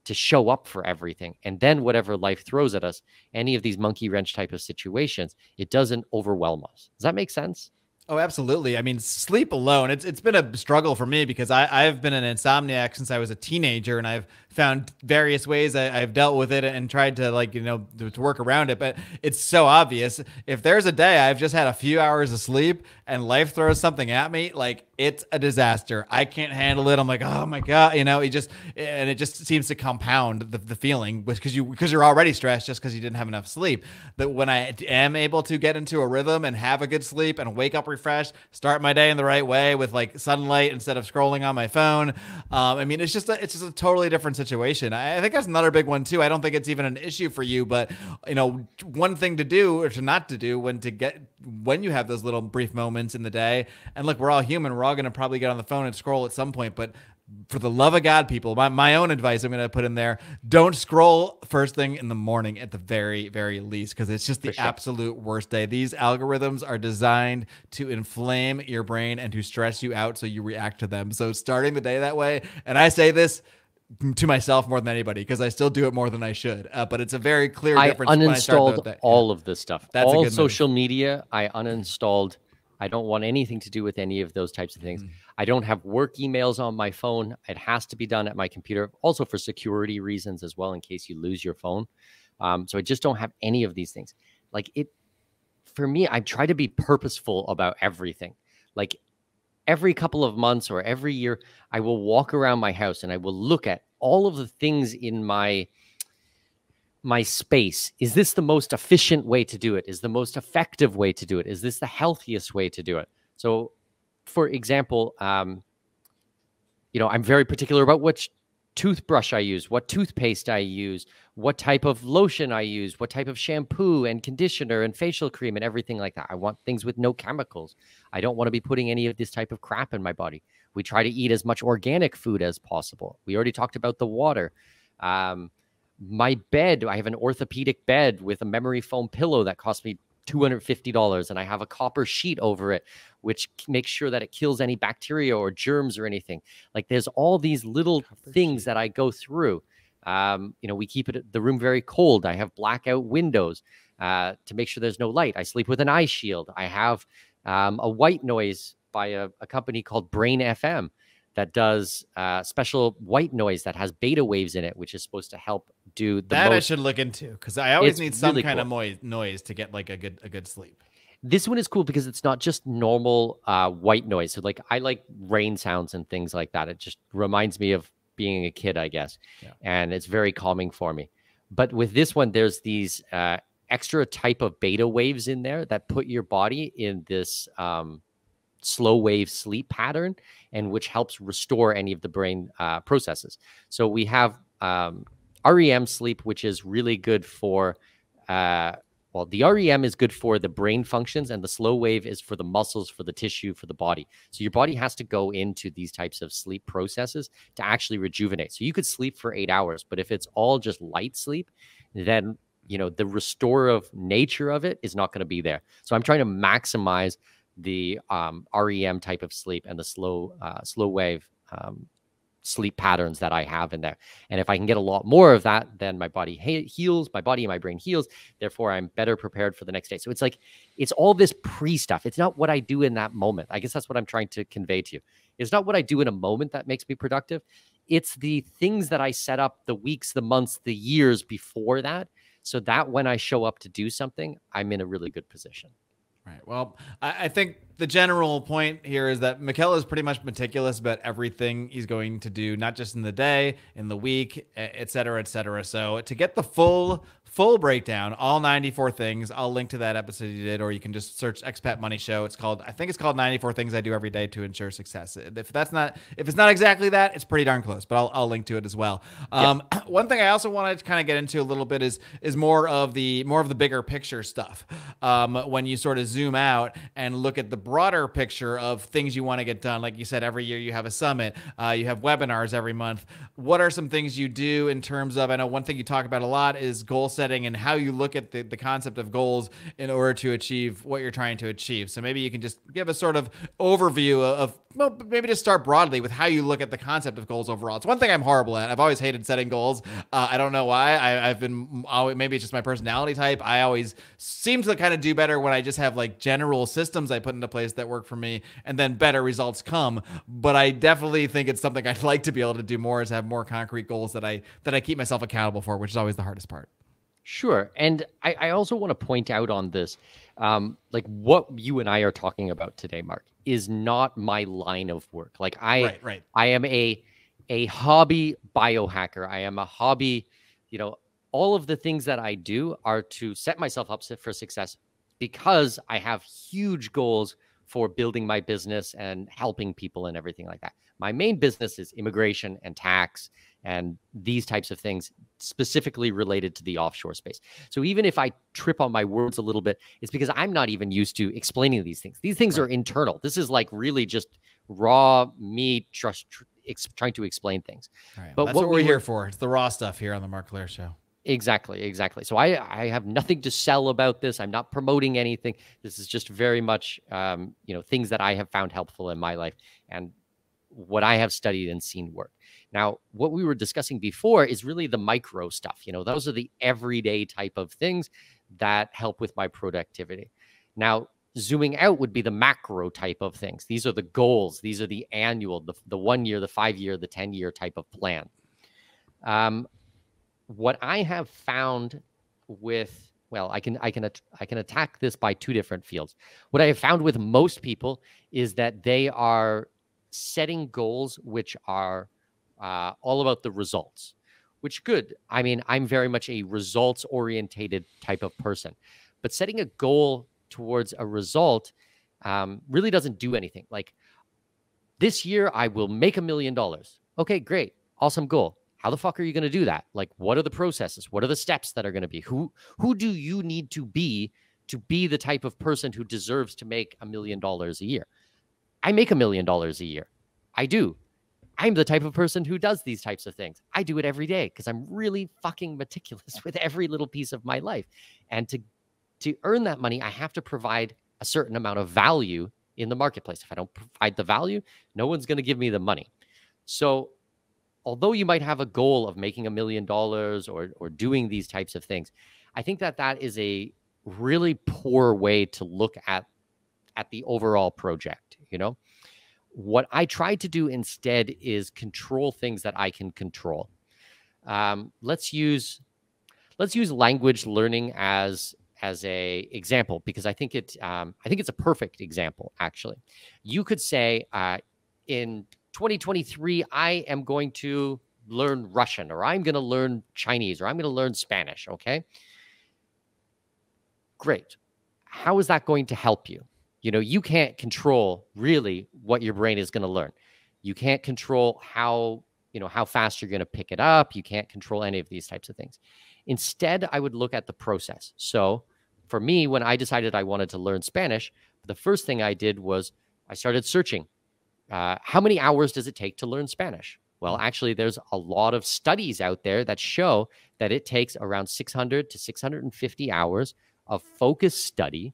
to show up for everything. And then whatever life throws at us, any of these monkey wrench type of situations, it doesn't overwhelm us. Does that make sense? Oh, absolutely. I mean, sleep alone, it's been a struggle for me because I've been an insomniac since I was a teenager, and I've found various ways I've dealt with it and tried to to work around it. But it's so obvious. If there's a day I've just had a few hours of sleep and life throws something at me, it's a disaster. I can't handle it. I'm like, oh my God, it just seems to compound the feeling because you're already stressed just because you didn't have enough sleep. But when I am able to get into a rhythm and have a good sleep and wake up refreshed, start my day in the right way with sunlight instead of scrolling on my phone. It's just a totally different situation. I think that's another big one too. I don't think it's even an issue for you, but one thing to do or to not to do when you have those little brief moments in the day. And look, we're all human. We're all going to probably get on the phone and scroll at some point, but for the love of God, people, my own advice I'm going to put in there: don't scroll first thing in the morning at the very, very least, because it's just the absolute worst day. These algorithms are designed to inflame your brain and to stress you out so you react to them. So starting the day that way, and I say this to myself more than anybody because I still do it more than I should, but it's a very clear difference. I uninstalled all of this stuff. That's all social media I uninstalled. I don't want anything to do with any of those types of things. I don't have work emails on my phone. It has to be done at my computer, also for security reasons as well, in case you lose your phone. So I just don't have any of these things. For me, I try to be purposeful about everything. Every couple of months or every year, I will walk around my house and I will look at all of the things in my space. Is this the most efficient way to do it? Is the most effective way to do it? Is this the healthiest way to do it? So, for example, I'm very particular about which toothbrush I use, what toothpaste I use, what type of lotion I use, what type of shampoo and conditioner and facial cream and everything like that. I want things with no chemicals. I don't want to be putting any of this type of crap in my body. We try to eat as much organic food as possible. We already talked about the water. My bed, I have an orthopedic bed with a memory foam pillow that cost me $250, and I have a copper sheet over it, which makes sure that it kills any bacteria or germs or anything. There's all these little things that I go through. We keep the room very cold. I have blackout windows to make sure there's no light. I sleep with an eye shield. I have a white noise by a company called Brain FM that does special white noise that has beta waves in it, which is supposed to help do the I should look into, because I always need some really kind cool. of noise to get a good sleep. This one is cool because it's not just normal white noise. So like I like rain sounds and things like that. It just reminds me of being a kid, I guess. Yeah. And it's very calming for me. But with this one, there's these extra type of beta waves in there that put your body in this slow wave sleep pattern, and which helps restore any of the brain processes. So we have REM sleep, which is really good for well, the REM is good for the brain functions, and the slow wave is for the muscles, for the tissue, for the body. So your body has to go into these types of sleep processes to actually rejuvenate. So you could sleep for 8 hours, but if it's all just light sleep, then the restorative nature of it is not going to be there. So I'm trying to maximize the REM type of sleep and the slow wave sleep patterns that I have in there. And if I can get a lot more of that, then my body heals, my body and my brain heals. Therefore, I'm better prepared for the next day. So it's like, it's all this pre-stuff. It's not what I do in that moment. I guess that's what I'm trying to convey to you. It's not what I do in a moment that makes me productive. It's the things that I set up the weeks, the months, the years before that, so that when I show up to do something, I'm in a really good position. Right. Well, I think the general point here is that Mikkel is pretty much meticulous about everything he's going to do, not just in the day, in the week, et cetera, et cetera. So to get the full breakdown, all 94 things, I'll link to that episode you did, or you can just search Expat Money Show. I think it's called 94 Things I Do Every Day to Ensure Success. If it's not exactly that, it's pretty darn close, but I'll link to it as well. One thing I also wanted to kind of get into a little bit is more of the bigger picture stuff. When you sort of zoom out and look at the broader picture of things you want to get done, like you said, every year you have a summit, you have webinars every month. What are some things you do in terms of, I know one thing you talk about a lot is goal setting and how you look at the concept of goals in order to achieve what you're trying to achieve. So maybe you can just give a sort of overview of well, maybe just start broadly with how you look at the concept of goals overall. It's one thing I'm horrible at. I've always hated setting goals. I don't know why. Maybe it's just my personality type. I always seem to kind of do better when I just have like general systems I put into place that work for me, and then better results come. But I definitely think it's something I'd like to be able to do more, is have more concrete goals that I keep myself accountable for, which is always the hardest part. Sure. And I also want to point out on this, like what you and I are talking about today, Mark, is not my line of work. Like I am a hobby biohacker. I am a hobby, all of the things that I do are to set myself up for success because I have huge goals for building my business and helping people and everything like that. My main business is immigration and tax and these types of things specifically related to the offshore space. So even if I trip on my words a little bit, it's because I'm not even used to explaining these things. These things are internal. This is like really just raw me trying to explain things. Right. But that's what we're here for. It's the raw stuff here on the Marc Clair Show. Exactly. So I have nothing to sell about this. I'm not promoting anything. This is just very much, things that I have found helpful in my life and what I have studied and seen work. Now, what we were discussing before is really the micro stuff. Those are the everyday type of things that help with my productivity. Now, zooming out would be the macro type of things. These are the goals. These are the annual, the 1 year, the 5 year, the 10-year type of plan. What I have found with, I can attack this by two different fields. What I have found with most people is that they are setting goals which are all about the results, which good. I mean, I'm very much a results orientated type of person, but setting a goal towards a result really doesn't do anything. Like this year, I will make $1 million. Okay, great. Awesome goal. How the fuck are you going to do that? Like, what are the processes? What are the steps that are going to be? Who do you need to be the type of person who deserves to make $1 million a year? I make $1 million a year. I do. I'm the type of person who does these types of things. I do it every day because I'm really fucking meticulous with every little piece of my life. And to earn that money, I have to provide a certain amount of value in the marketplace. If I don't provide the value, no one's going to give me the money. So although you might have a goal of making $1 million or doing these types of things, I think that is a really poor way to look at the overall project. What I try to do instead is control things that I can control. Let's use language learning as as a example because I think it's a perfect example. Actually, you could say in 2023, I am going to learn Russian, or I'm going to learn Chinese, or I'm going to learn Spanish. Okay, great. How is that going to help you? You can't control really what your brain is going to learn. You can't control how fast you're going to pick it up. You can't control any of these types of things. Instead, I would look at the process. So for me, when I decided I wanted to learn Spanish, the first thing I did was I started searching. How many hours does it take to learn Spanish? Well, actually, there's a lot of studies out there that show that it takes around 600 to 650 hours of focused study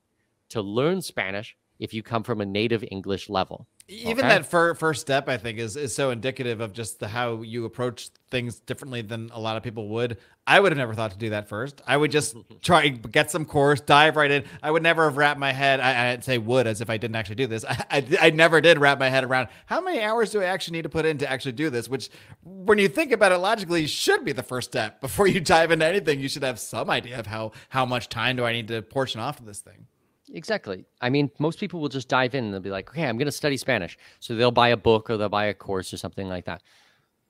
to learn Spanish if you come from a native English level. Even that first step, I think, is so indicative of just how you approach things differently than a lot of people would. I would have never thought to do that first. I would just try and get some course, dive right in. I would never have wrapped my head. I'd say would as if I didn't actually do this. I never did wrap my head around how many hours do I actually need to put in to actually do this, which when you think about it logically should be the first step. Before you dive into anything, you should have some idea of how much time do I need to portion off to this thing. Exactly. I mean, most people will just dive in and they'll be like, okay, I'm going to study Spanish. So they'll buy a book or they'll buy a course or something like that.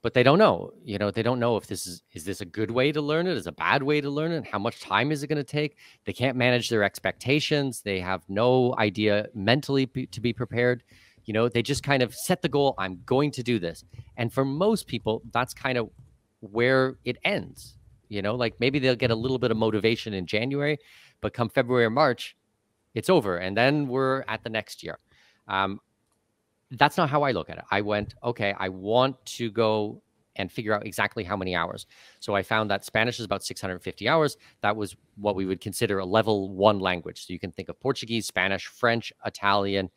But they don't know, they don't know if is this a good way to learn it? Is it a bad way to learn it? How much time is it going to take? They can't manage their expectations. They have no idea mentally to be prepared. They just kind of set the goal. I'm going to do this. And for most people, that's kind of where it ends. Like maybe they'll get a little bit of motivation in January, but come February or March, it's over. And then we're at the next year. That's not how I look at it. I went, okay, I want to go and figure out exactly how many hours. So I found that Spanish is about 650 hours. That was what we would consider a level 1 language. So you can think of Portuguese, Spanish, French, Italian,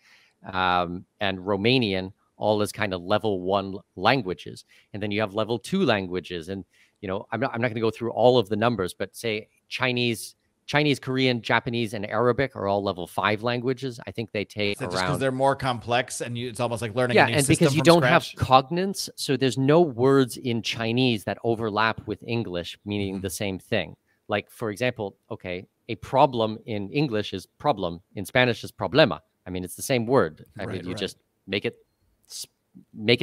and Romanian, all as kind of level 1 languages. And then you have level 2 languages. And, I'm not going to go through all of the numbers, but say Chinese, Korean, Japanese, and Arabic are all level 5 languages. I think they take around... Just because they're more complex and it's almost like learning a new and system because you from don't scratch. have cognants, so there's no words in Chinese that overlap with English, meaning the same thing. Like, for example, okay, a problem in English is problem. In Spanish is problema. I mean, it's the same word. I mean, you just make it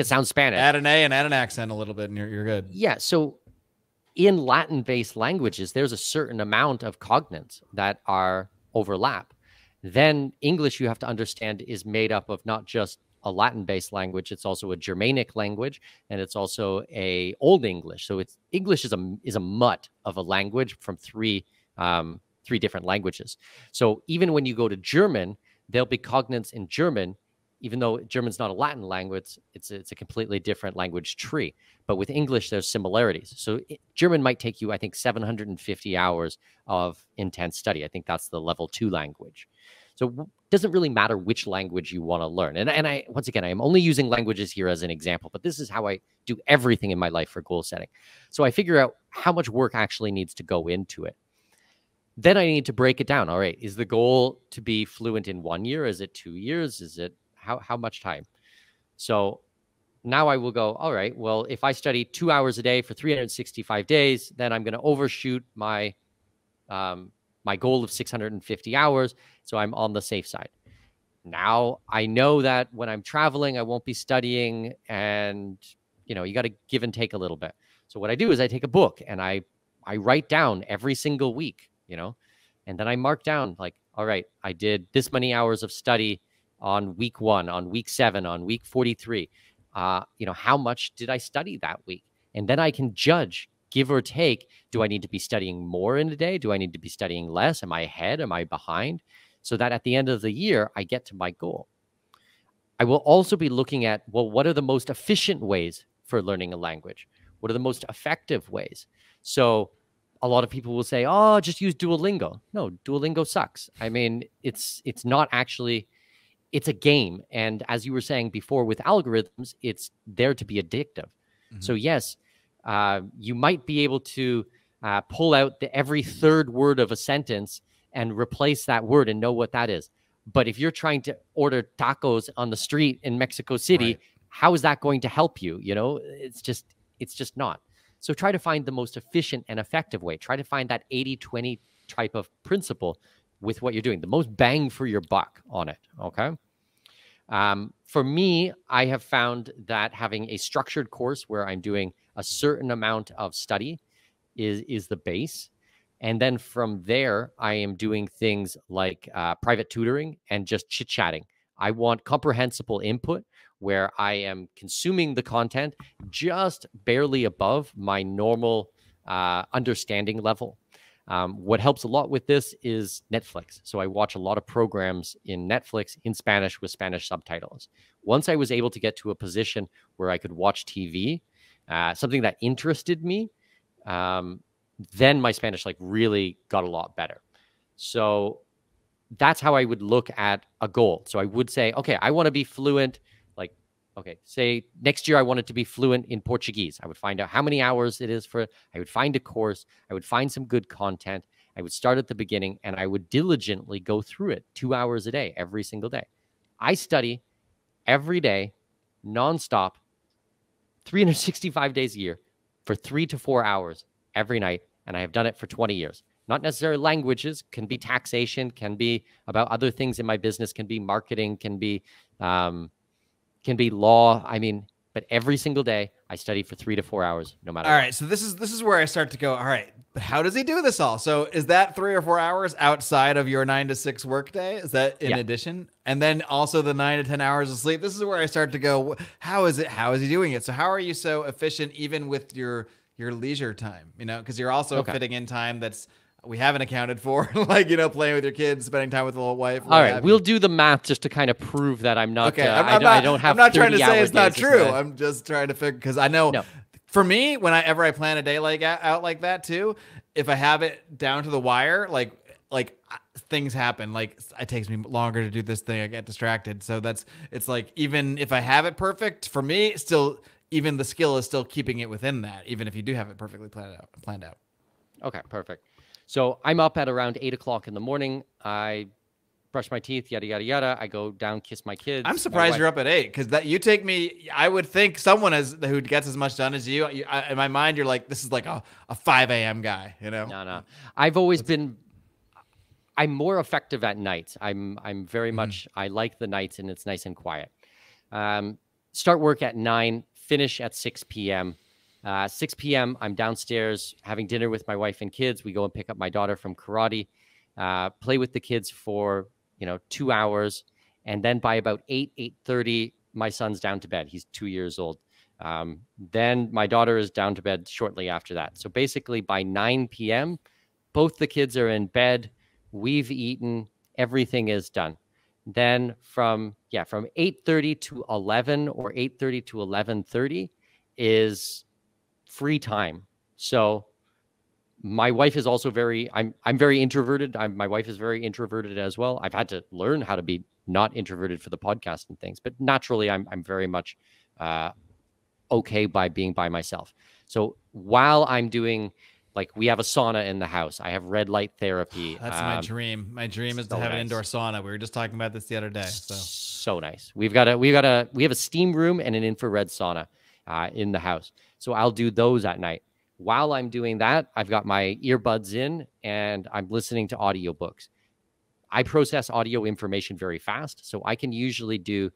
sound Spanish. Add an A and add an accent a little bit and you're good. Yeah, so... in Latin-based languages, there's a certain amount of cognants that are overlap. Then English, you have to understand, is made up of not just a Latin-based language, it's also a Germanic language, and it's also a Old English. So English is a mutt of a language from three different languages. So even when you go to German, there'll be cognants in German. Even though German's not a Latin language, it's a completely different language tree. But with English, there's similarities. So German might take you, I think, 750 hours of intense study. I think that's the level 2 language. So it doesn't really matter which language you want to learn. And I once again, I am only using languages here as an example, but this is how I do everything in my life for goal setting. So I figure out how much work actually needs to go into it. Then I need to break it down. All right, is the goal to be fluent in 1 year? Is it 2 years? Is it how much time? So now I will go, all right, well, if I study 2 hours a day for 365 days, then I'm going to overshoot my my goal of 650 hours. So I'm on the safe side. Now I know that when I'm traveling, I won't be studying, and you got to give and take a little bit. So what I do is I take a book and I write down every single week, and then I mark down like, all right, I did this many hours of study on week 1, on week 7, on week 43. How much did I study that week? And then I can judge, give or take, do I need to be studying more in a day? Do I need to be studying less? Am I ahead? Am I behind? So that at the end of the year, I get to my goal. I will also be looking at, well, what are the most efficient ways for learning a language? What are the most effective ways? So a lot of people will say, oh, just use Duolingo. No, Duolingo sucks. I mean, it's not actually... it's a game. And as you were saying before, with algorithms, it's there to be addictive. Mm-hmm. So yes, you might be able to pull out every third word of a sentence and replace that word and know what that is. But if you're trying to order tacos on the street in Mexico City, right, how is that going to help you? It's just not. So try to find the most efficient and effective way. Try to find that 80-20 type of principle with what you're doing, the most bang for your buck on it. Okay. For me, I have found that having a structured course where I'm doing a certain amount of study is the base. And then from there, I am doing things like private tutoring and just chit-chatting. I want comprehensible input where I am consuming the content just barely above my normal understanding level. What helps a lot with this is Netflix. So I watch a lot of programs in Netflix in Spanish with Spanish subtitles. Once I was able to get to a position where I could watch TV, something that interested me, then my Spanish like really got a lot better. So that's how I would look at a goal. So I would say, okay, I want to be fluent. Like, okay, say next year I wanted to be fluent in Portuguese. I would find out how many hours it is for it. I would find a course. I would find some good content. I would start at the beginning and I would diligently go through it 2 hours a day, every single day. I study every day, nonstop, 365 days a year for 3 to 4 hours every night. And I have done it for 20 years. Not necessarily languages, can be taxation, can be about other things in my business, can be marketing, can be law. I mean, but every single day I study for 3 to 4 hours, no matter All what. right, so this is where I start to go, all right, but how does he do this all? So is that 3 or 4 hours outside of your 9 to 6 workday? Is that in addition? And then also the 9 to 10 hours of sleep? This is where I start to go, how is he doing it? So how are you so efficient even with your leisure time? You know, because you're also fitting in time that's we haven't accounted for, like, you know, playing with your kids, spending time with the little wife. All right, we'll do the math just to kind of prove that I'm not. Okay, I don't have. I'm not trying to say it's not days. true. I'm just trying to figure because I know. For me, whenever I plan a day out like that too, if I have it down to the wire, like things happen. Like it takes me longer to do this thing. I get distracted. So it's like even if I have it perfect, for me, still even the skill is still keeping it within that, even if you do have it perfectly planned out. Okay, perfect. So I'm up at around 8 o'clock in the morning. I brush my teeth, yada, yada, yada. I go down, kiss my kids. I'm surprised you're up at 8 because you take me, I would think someone who gets as much done as you, in my mind, you're like, this is like a 5 a.m. guy, you know? No. I've always been, I'm more effective at nights. I'm very much, I like the nights and it's nice and quiet. Start work at 9, finish at 6 p.m. 6 p.m., I'm downstairs having dinner with my wife and kids. We go and pick up my daughter from karate, play with the kids for, 2 hours. And then by about 8:30, my son's down to bed. He's 2 years old. Then my daughter is down to bed shortly after that. So basically by 9 p.m., both the kids are in bed. We've eaten. Everything is done. Then from 8:30 to 11 or 8:30 to 11:30 is free time. So my wife is also I'm very introverted. My wife is very introverted as well. I've had to learn how to be not introverted for the podcast and things, but naturally I'm very much okay by being by myself. So while I'm doing, like, we have a sauna in the house. I have red light therapy. That's my dream. My dream is to have an indoor sauna. We were just talking about this the other day. So nice. We have a steam room and an infrared sauna in the house. So I'll do those at night. While I'm doing that, I've got my earbuds in and I'm listening to audiobooks. I process audio information very fast, so I can usually do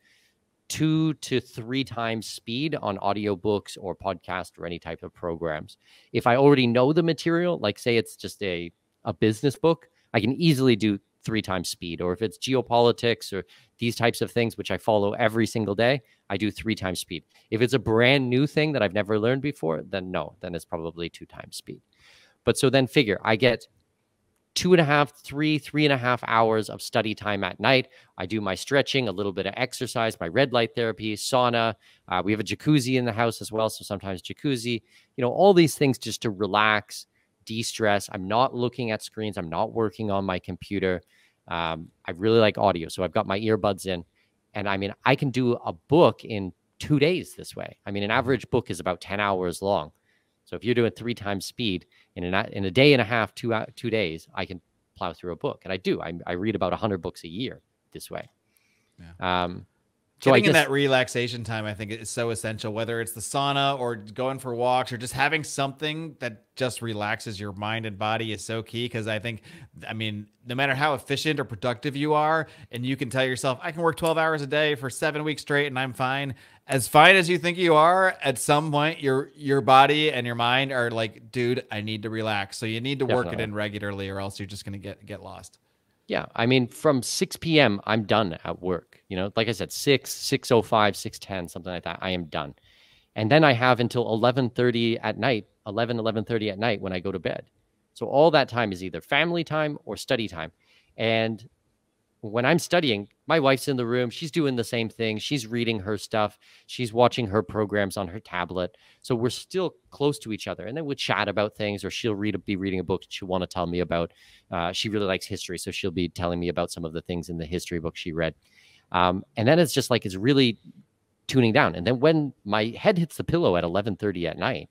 2 to 3 times speed on audiobooks or podcast or any type of programs. If I already know the material, like say it's just a business book, I can easily do 3 times speed. Or if it's geopolitics or these types of things, which I follow every single day, I do 3 times speed. If it's a brand new thing that I've never learned before, then then it's probably 2 times speed. But so then figure, I get 3.5 hours of study time at night. I do my stretching, a little bit of exercise, my red light therapy, sauna. We have a jacuzzi in the house as well. So sometimes jacuzzi, all these things just to relax, de-stress. I'm not looking at screens. I'm not working on my computer. I really like audio. So I've got my earbuds in. And I mean, I can do a book in 2 days this way. I mean, an average book is about 10 hours long. So if you're doing 3 times speed in a day and a half, 2 days, I can plow through a book. And I do. I read about 100 books a year this way. Yeah. So getting in that relaxation time, I think, is so essential, whether it's the sauna or going for walks or just having something that just relaxes your mind and body is so key. Because I mean, no matter how efficient or productive you are, and you can tell yourself, I can work 12 hours a day for 7 weeks straight and I'm fine. As fine as you think you are, at some point, your body and your mind are like, dude, I need to relax. So you need to work it in regularly or else you're just going to get lost. Yeah, I mean, from 6 p.m., I'm done at work. You know, like I said, 6:05, 6:10, something like that, I am done. And then I have until 11:30 at night, 11:30 at night when I go to bed. So all that time is either family time or study time. And when I'm studying, my wife's in the room. She's doing the same thing. She's reading her stuff. She's watching her programs on her tablet. So we're still close to each other. And then we'll chat about things, or she'll be reading a book she'll want to tell me about. She really likes history, so she'll be telling me about some of the things in the history book she read. And then it's just like it's really tuning down. And then when my head hits the pillow at 11:30 at night,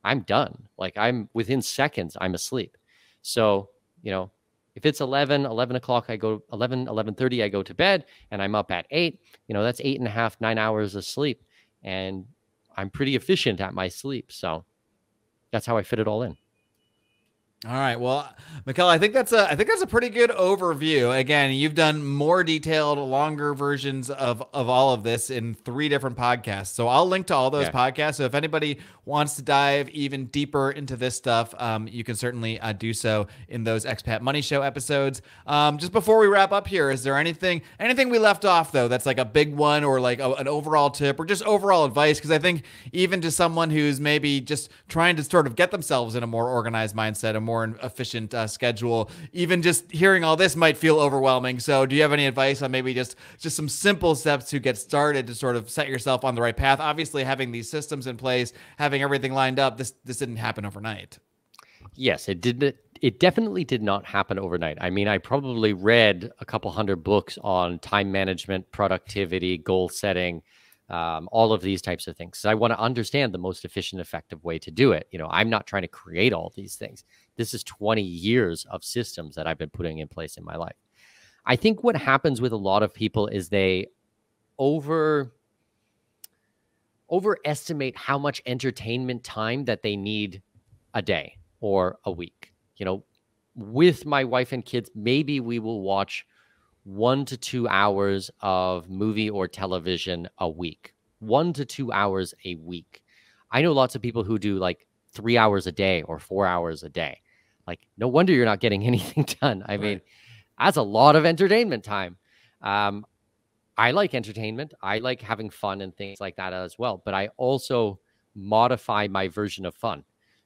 I'm done. Like I'm within seconds, I'm asleep. So, you know, if it's 11 o'clock, I go 11:30, I go to bed and I'm up at 8, you know, that's 8.5, 9 hours of sleep. And I'm pretty efficient at my sleep. So that's how I fit it all in. All right. Well, Mikkel, I think that's a pretty good overview. Again, you've done more detailed, longer versions of all of this in 3 different podcasts. So I'll link to all those podcasts. So if anybody wants to dive even deeper into this stuff, you can certainly do so in those Expat Money Show episodes. Just before we wrap up here, is there anything we left off though that's like a big one, or like an overall tip, or just overall advice? Because I think even to someone who's maybe just trying to sort of get themselves in a more organized mindset, a more efficient schedule, even just hearing all this might feel overwhelming. So do you have any advice on maybe just some simple steps to get started to sort of set yourself on the right path? Obviously, having these systems in place, having everything lined up, this didn't happen overnight. Yes, it did. It definitely did not happen overnight. I mean, I probably read a couple hundred books on time management, productivity, goal setting, all of these types of things. So I want to understand the most efficient, effective way to do it. You know, I'm not trying to create all these things. This is 20 years of systems that I've been putting in place in my life. I think what happens with a lot of people is they overestimate how much entertainment time that they need a day or a week. You know, with my wife and kids, maybe we will watch 1 to 2 hours of movie or television a week. 1 to 2 hours a week. I know lots of people who do like 3 hours a day or 4 hours a day. Like, no wonder you're not getting anything done. I mean, that's a lot of entertainment time. I like entertainment. I like having fun and things like that as well. But I also modify my version of fun,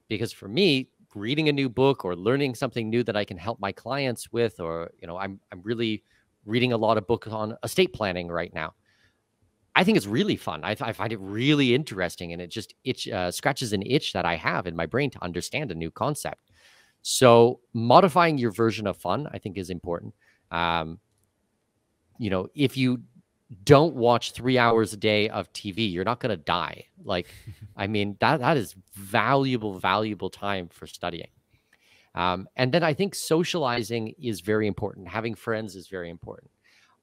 because for me, reading a new book or learning something new that I can help my clients with, or, you know, I'm really reading a lot of books on estate planning right now. I think it's really fun. I find it really interesting, and it just scratches an itch that I have in my brain to understand a new concept. So modifying your version of fun, I think, is important. You know, if you don't watch 3 hours a day of TV, you're not going to die. Like, I mean, that is valuable time for studying. And then I think socializing is very important. Having friends is very important.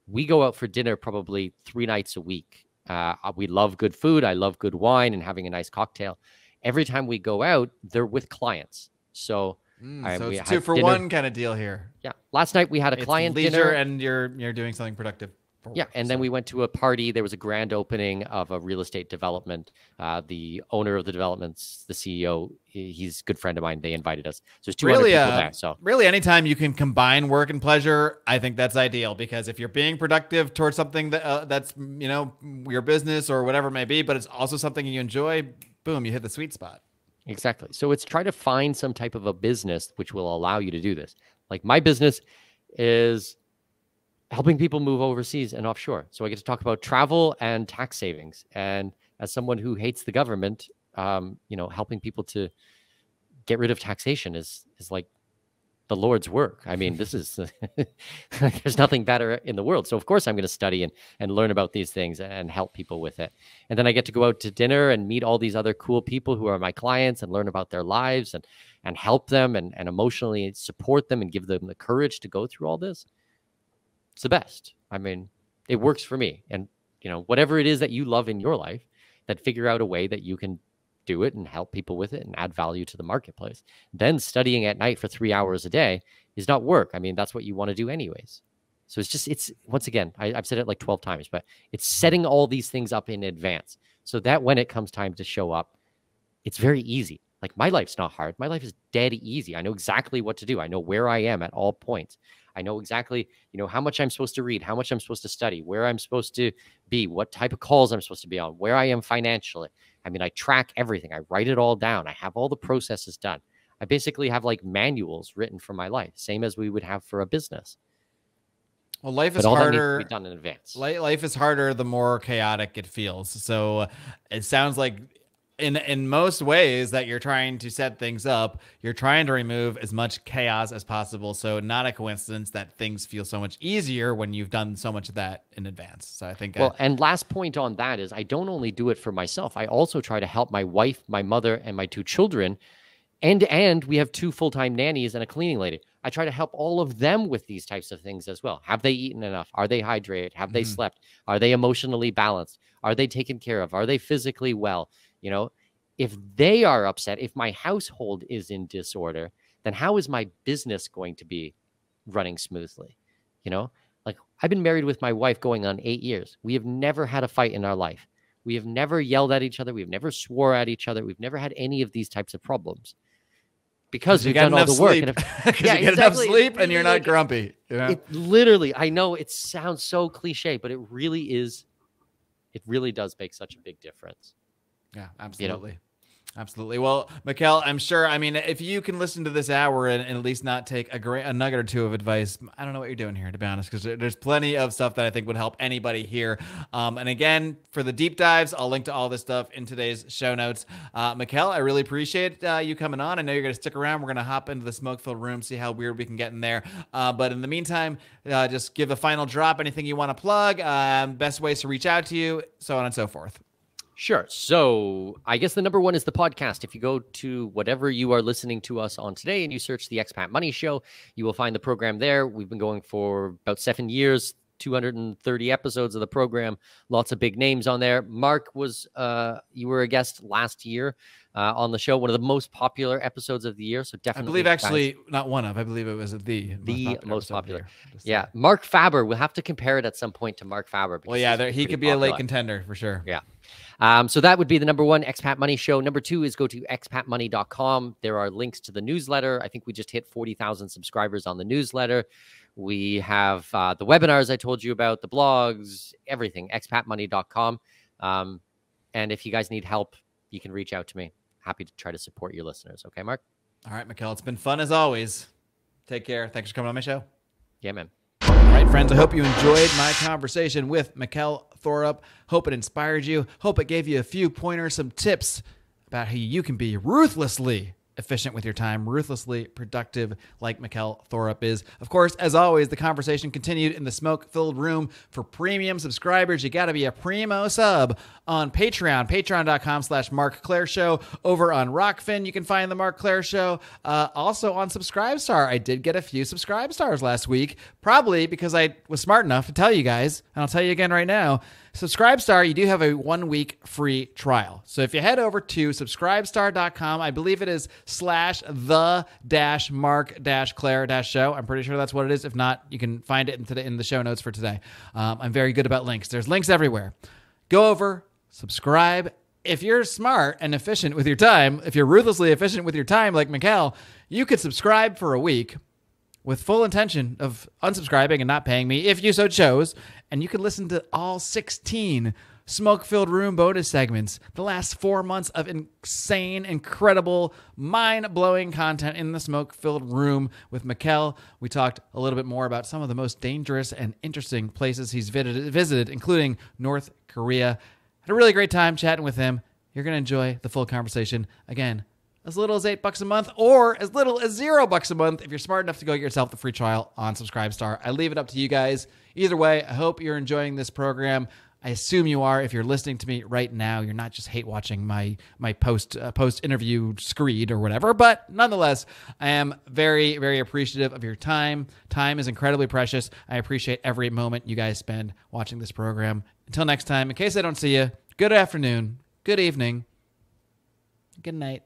We go out for dinner probably 3 nights a week. We love good food. I love good wine and having a nice cocktail. Every time we go out, they're with clients. So so it's 2 for 1 kind of deal here. Yeah. Last night we had a client leisure dinner, and you're doing something productive. Yeah, and then we went to a party. There was a grand opening of a real estate development. The owner of the developments, the CEO, he's a good friend of mine. They invited us. So there's 200 people there. So really, anytime you can combine work and pleasure, I think that's ideal. Because if you're being productive towards something that's you know, your business or whatever it may be, but it's also something you enjoy, boom, you hit the sweet spot. Exactly. So it's try to find some type of a business which will allow you to do this. Like my business is helping people move overseas and offshore. So I get to talk about travel and tax savings. And as someone who hates the government, you know, helping people to get rid of taxation is like the Lord's work. I mean, this is, there's nothing better in the world. So of course I'm going to study and learn about these things and help people with it. And then I get to go out to dinner and meet all these other cool people who are my clients and learn about their lives and help them and emotionally support them and give them the courage to go through all this. It's the best. I mean, it works for me. And whatever it is that you love in your life, that figure out a way that you can do it and help people with it and add value to the marketplace. Then studying at night for 3 hours a day is not work. I mean, that's what you want to do anyways. So it's once again, I've said it like 12 times, but it's setting all these things up in advance so that when it comes time to show up, it's very easy. Like, my life's not hard. My life is dead easy. I know exactly what to do. I know where I am at all points. I know exactly, how much I'm supposed to read, how much I'm supposed to study, where I'm supposed to be, what type of calls I'm supposed to be on, where I am financially. I mean, I track everything. I write it all down. I have all the processes done. I basically have like manuals written for my life, same as we would have for a business. Well, life is But all that harder. needs to be done in advance. Life is harder the more chaotic it feels. So it sounds like in most ways that you're trying to set things up, you're trying to remove as much chaos as possible. So not a coincidence that things feel so much easier when you've done so much of that in advance. So I think and last point on that is, I don't only do it for myself. I also try to help my wife, my mother, and my 2 children. And we have 2 full-time nannies and a cleaning lady. I try to help all of them with these types of things as well. Have they eaten enough? Are they hydrated? Have they slept? Are they emotionally balanced? Are they taken care of? Are they physically well? If they are upset, if my household is in disorder, then how is my business going to be running smoothly? Like, I've been married with my wife going on 8 years. We have never had a fight in our life. We have never yelled at each other. We've never swore at each other. We've never had any of these types of problems. Because we've done all the work. Because you get enough sleep and you're not grumpy. It literally, I know it sounds so cliche, but it really is. It really does make such a big difference. Yeah, absolutely. Absolutely. Well, Mikkel, I'm sure, if you can listen to this hour and at least not take a nugget or 2 of advice, I don't know what you're doing here, to be honest, because there's plenty of stuff that I think would help anybody here. And again, for the deep dives, I'll link to all this stuff in today's show notes. Mikkel, I really appreciate you coming on. I know you're going to stick around. We're going to hop into the smoke-filled room, see how weird we can get in there. But in the meantime, just give a final drop, anything you want to plug, best ways to reach out to you, so on and so forth. Sure. So I guess the number one is the podcast. If you go to whatever you are listening to us on today and you search the Expat Money Show, you will find the program there. We've been going for about 7 years, 230 episodes of the program, lots of big names on there. Mark you were a guest last year on the show, one of the most popular episodes of the year. So definitely, I believe actually not one of, I believe it was the most popular. Yeah. Mark Faber, we'll have to compare it at some point to Mark Faber. Well, yeah, he could be popular. A late contender for sure. Yeah. So that would be the number one, Expat Money Show. Number 2 is go to expatmoney.com. There are links to the newsletter. I think we just hit 40,000 subscribers on the newsletter. We have the webinars I told you about, the blogs, everything, expatmoney.com. And if you guys need help, you can reach out to me. Happy to try to support your listeners. Okay, Mark? All right, Mikkel. It's been fun as always. Take care. Thanks for coming on my show. Yeah, man. All right, friends, I hope you enjoyed my conversation with Mikkel Thorup. Hope it inspired you. Hope it gave you a few pointers, some tips about how you can be ruthlessly efficient with your time, ruthlessly productive like Mikkel Thorup is. Of course, as always, the conversation continued in the smoke-filled room. For premium subscribers, you got to be a primo sub on Patreon, patreon.com/Marc Clair Show. Over on Rockfin, you can find the Marc Clair Show. Also on Subscribestar, I did get a few Subscribestars last week, probably because I was smart enough to tell you guys, and I'll tell you again right now, Subscribestar, you do have a 1-week free trial. So if you head over to subscribestar.com, I believe it is /the-Marc-Clair-Show. I'm pretty sure that's what it is. If not, you can find it in the show notes for today. I'm very good about links. There's links everywhere. Go over, subscribe. If you're smart and efficient with your time, if you're ruthlessly efficient with your time like Mikkel, you could subscribe for a week with full intention of unsubscribing and not paying me if you so chose, and you can listen to all 16 smoke-filled room bonus segments, the last 4 months of insane, incredible, mind-blowing content in the smoke-filled room with Mikkel. We talked a little bit more about some of the most dangerous and interesting places he's visited, including North Korea. Had a really great time chatting with him. You're going to enjoy the full conversation. Again, as little as $8 a month or as little as $0 a month if you're smart enough to go get yourself the free trial on Subscribestar. I leave it up to you guys. Either way, I hope you're enjoying this program. I assume you are. If you're listening to me right now, you're not just hate watching my post interview screed or whatever. But nonetheless, I am very, very appreciative of your time. Time is incredibly precious. I appreciate every moment you guys spend watching this program, Until next time, in case I don't see you, good afternoon, good evening, good night.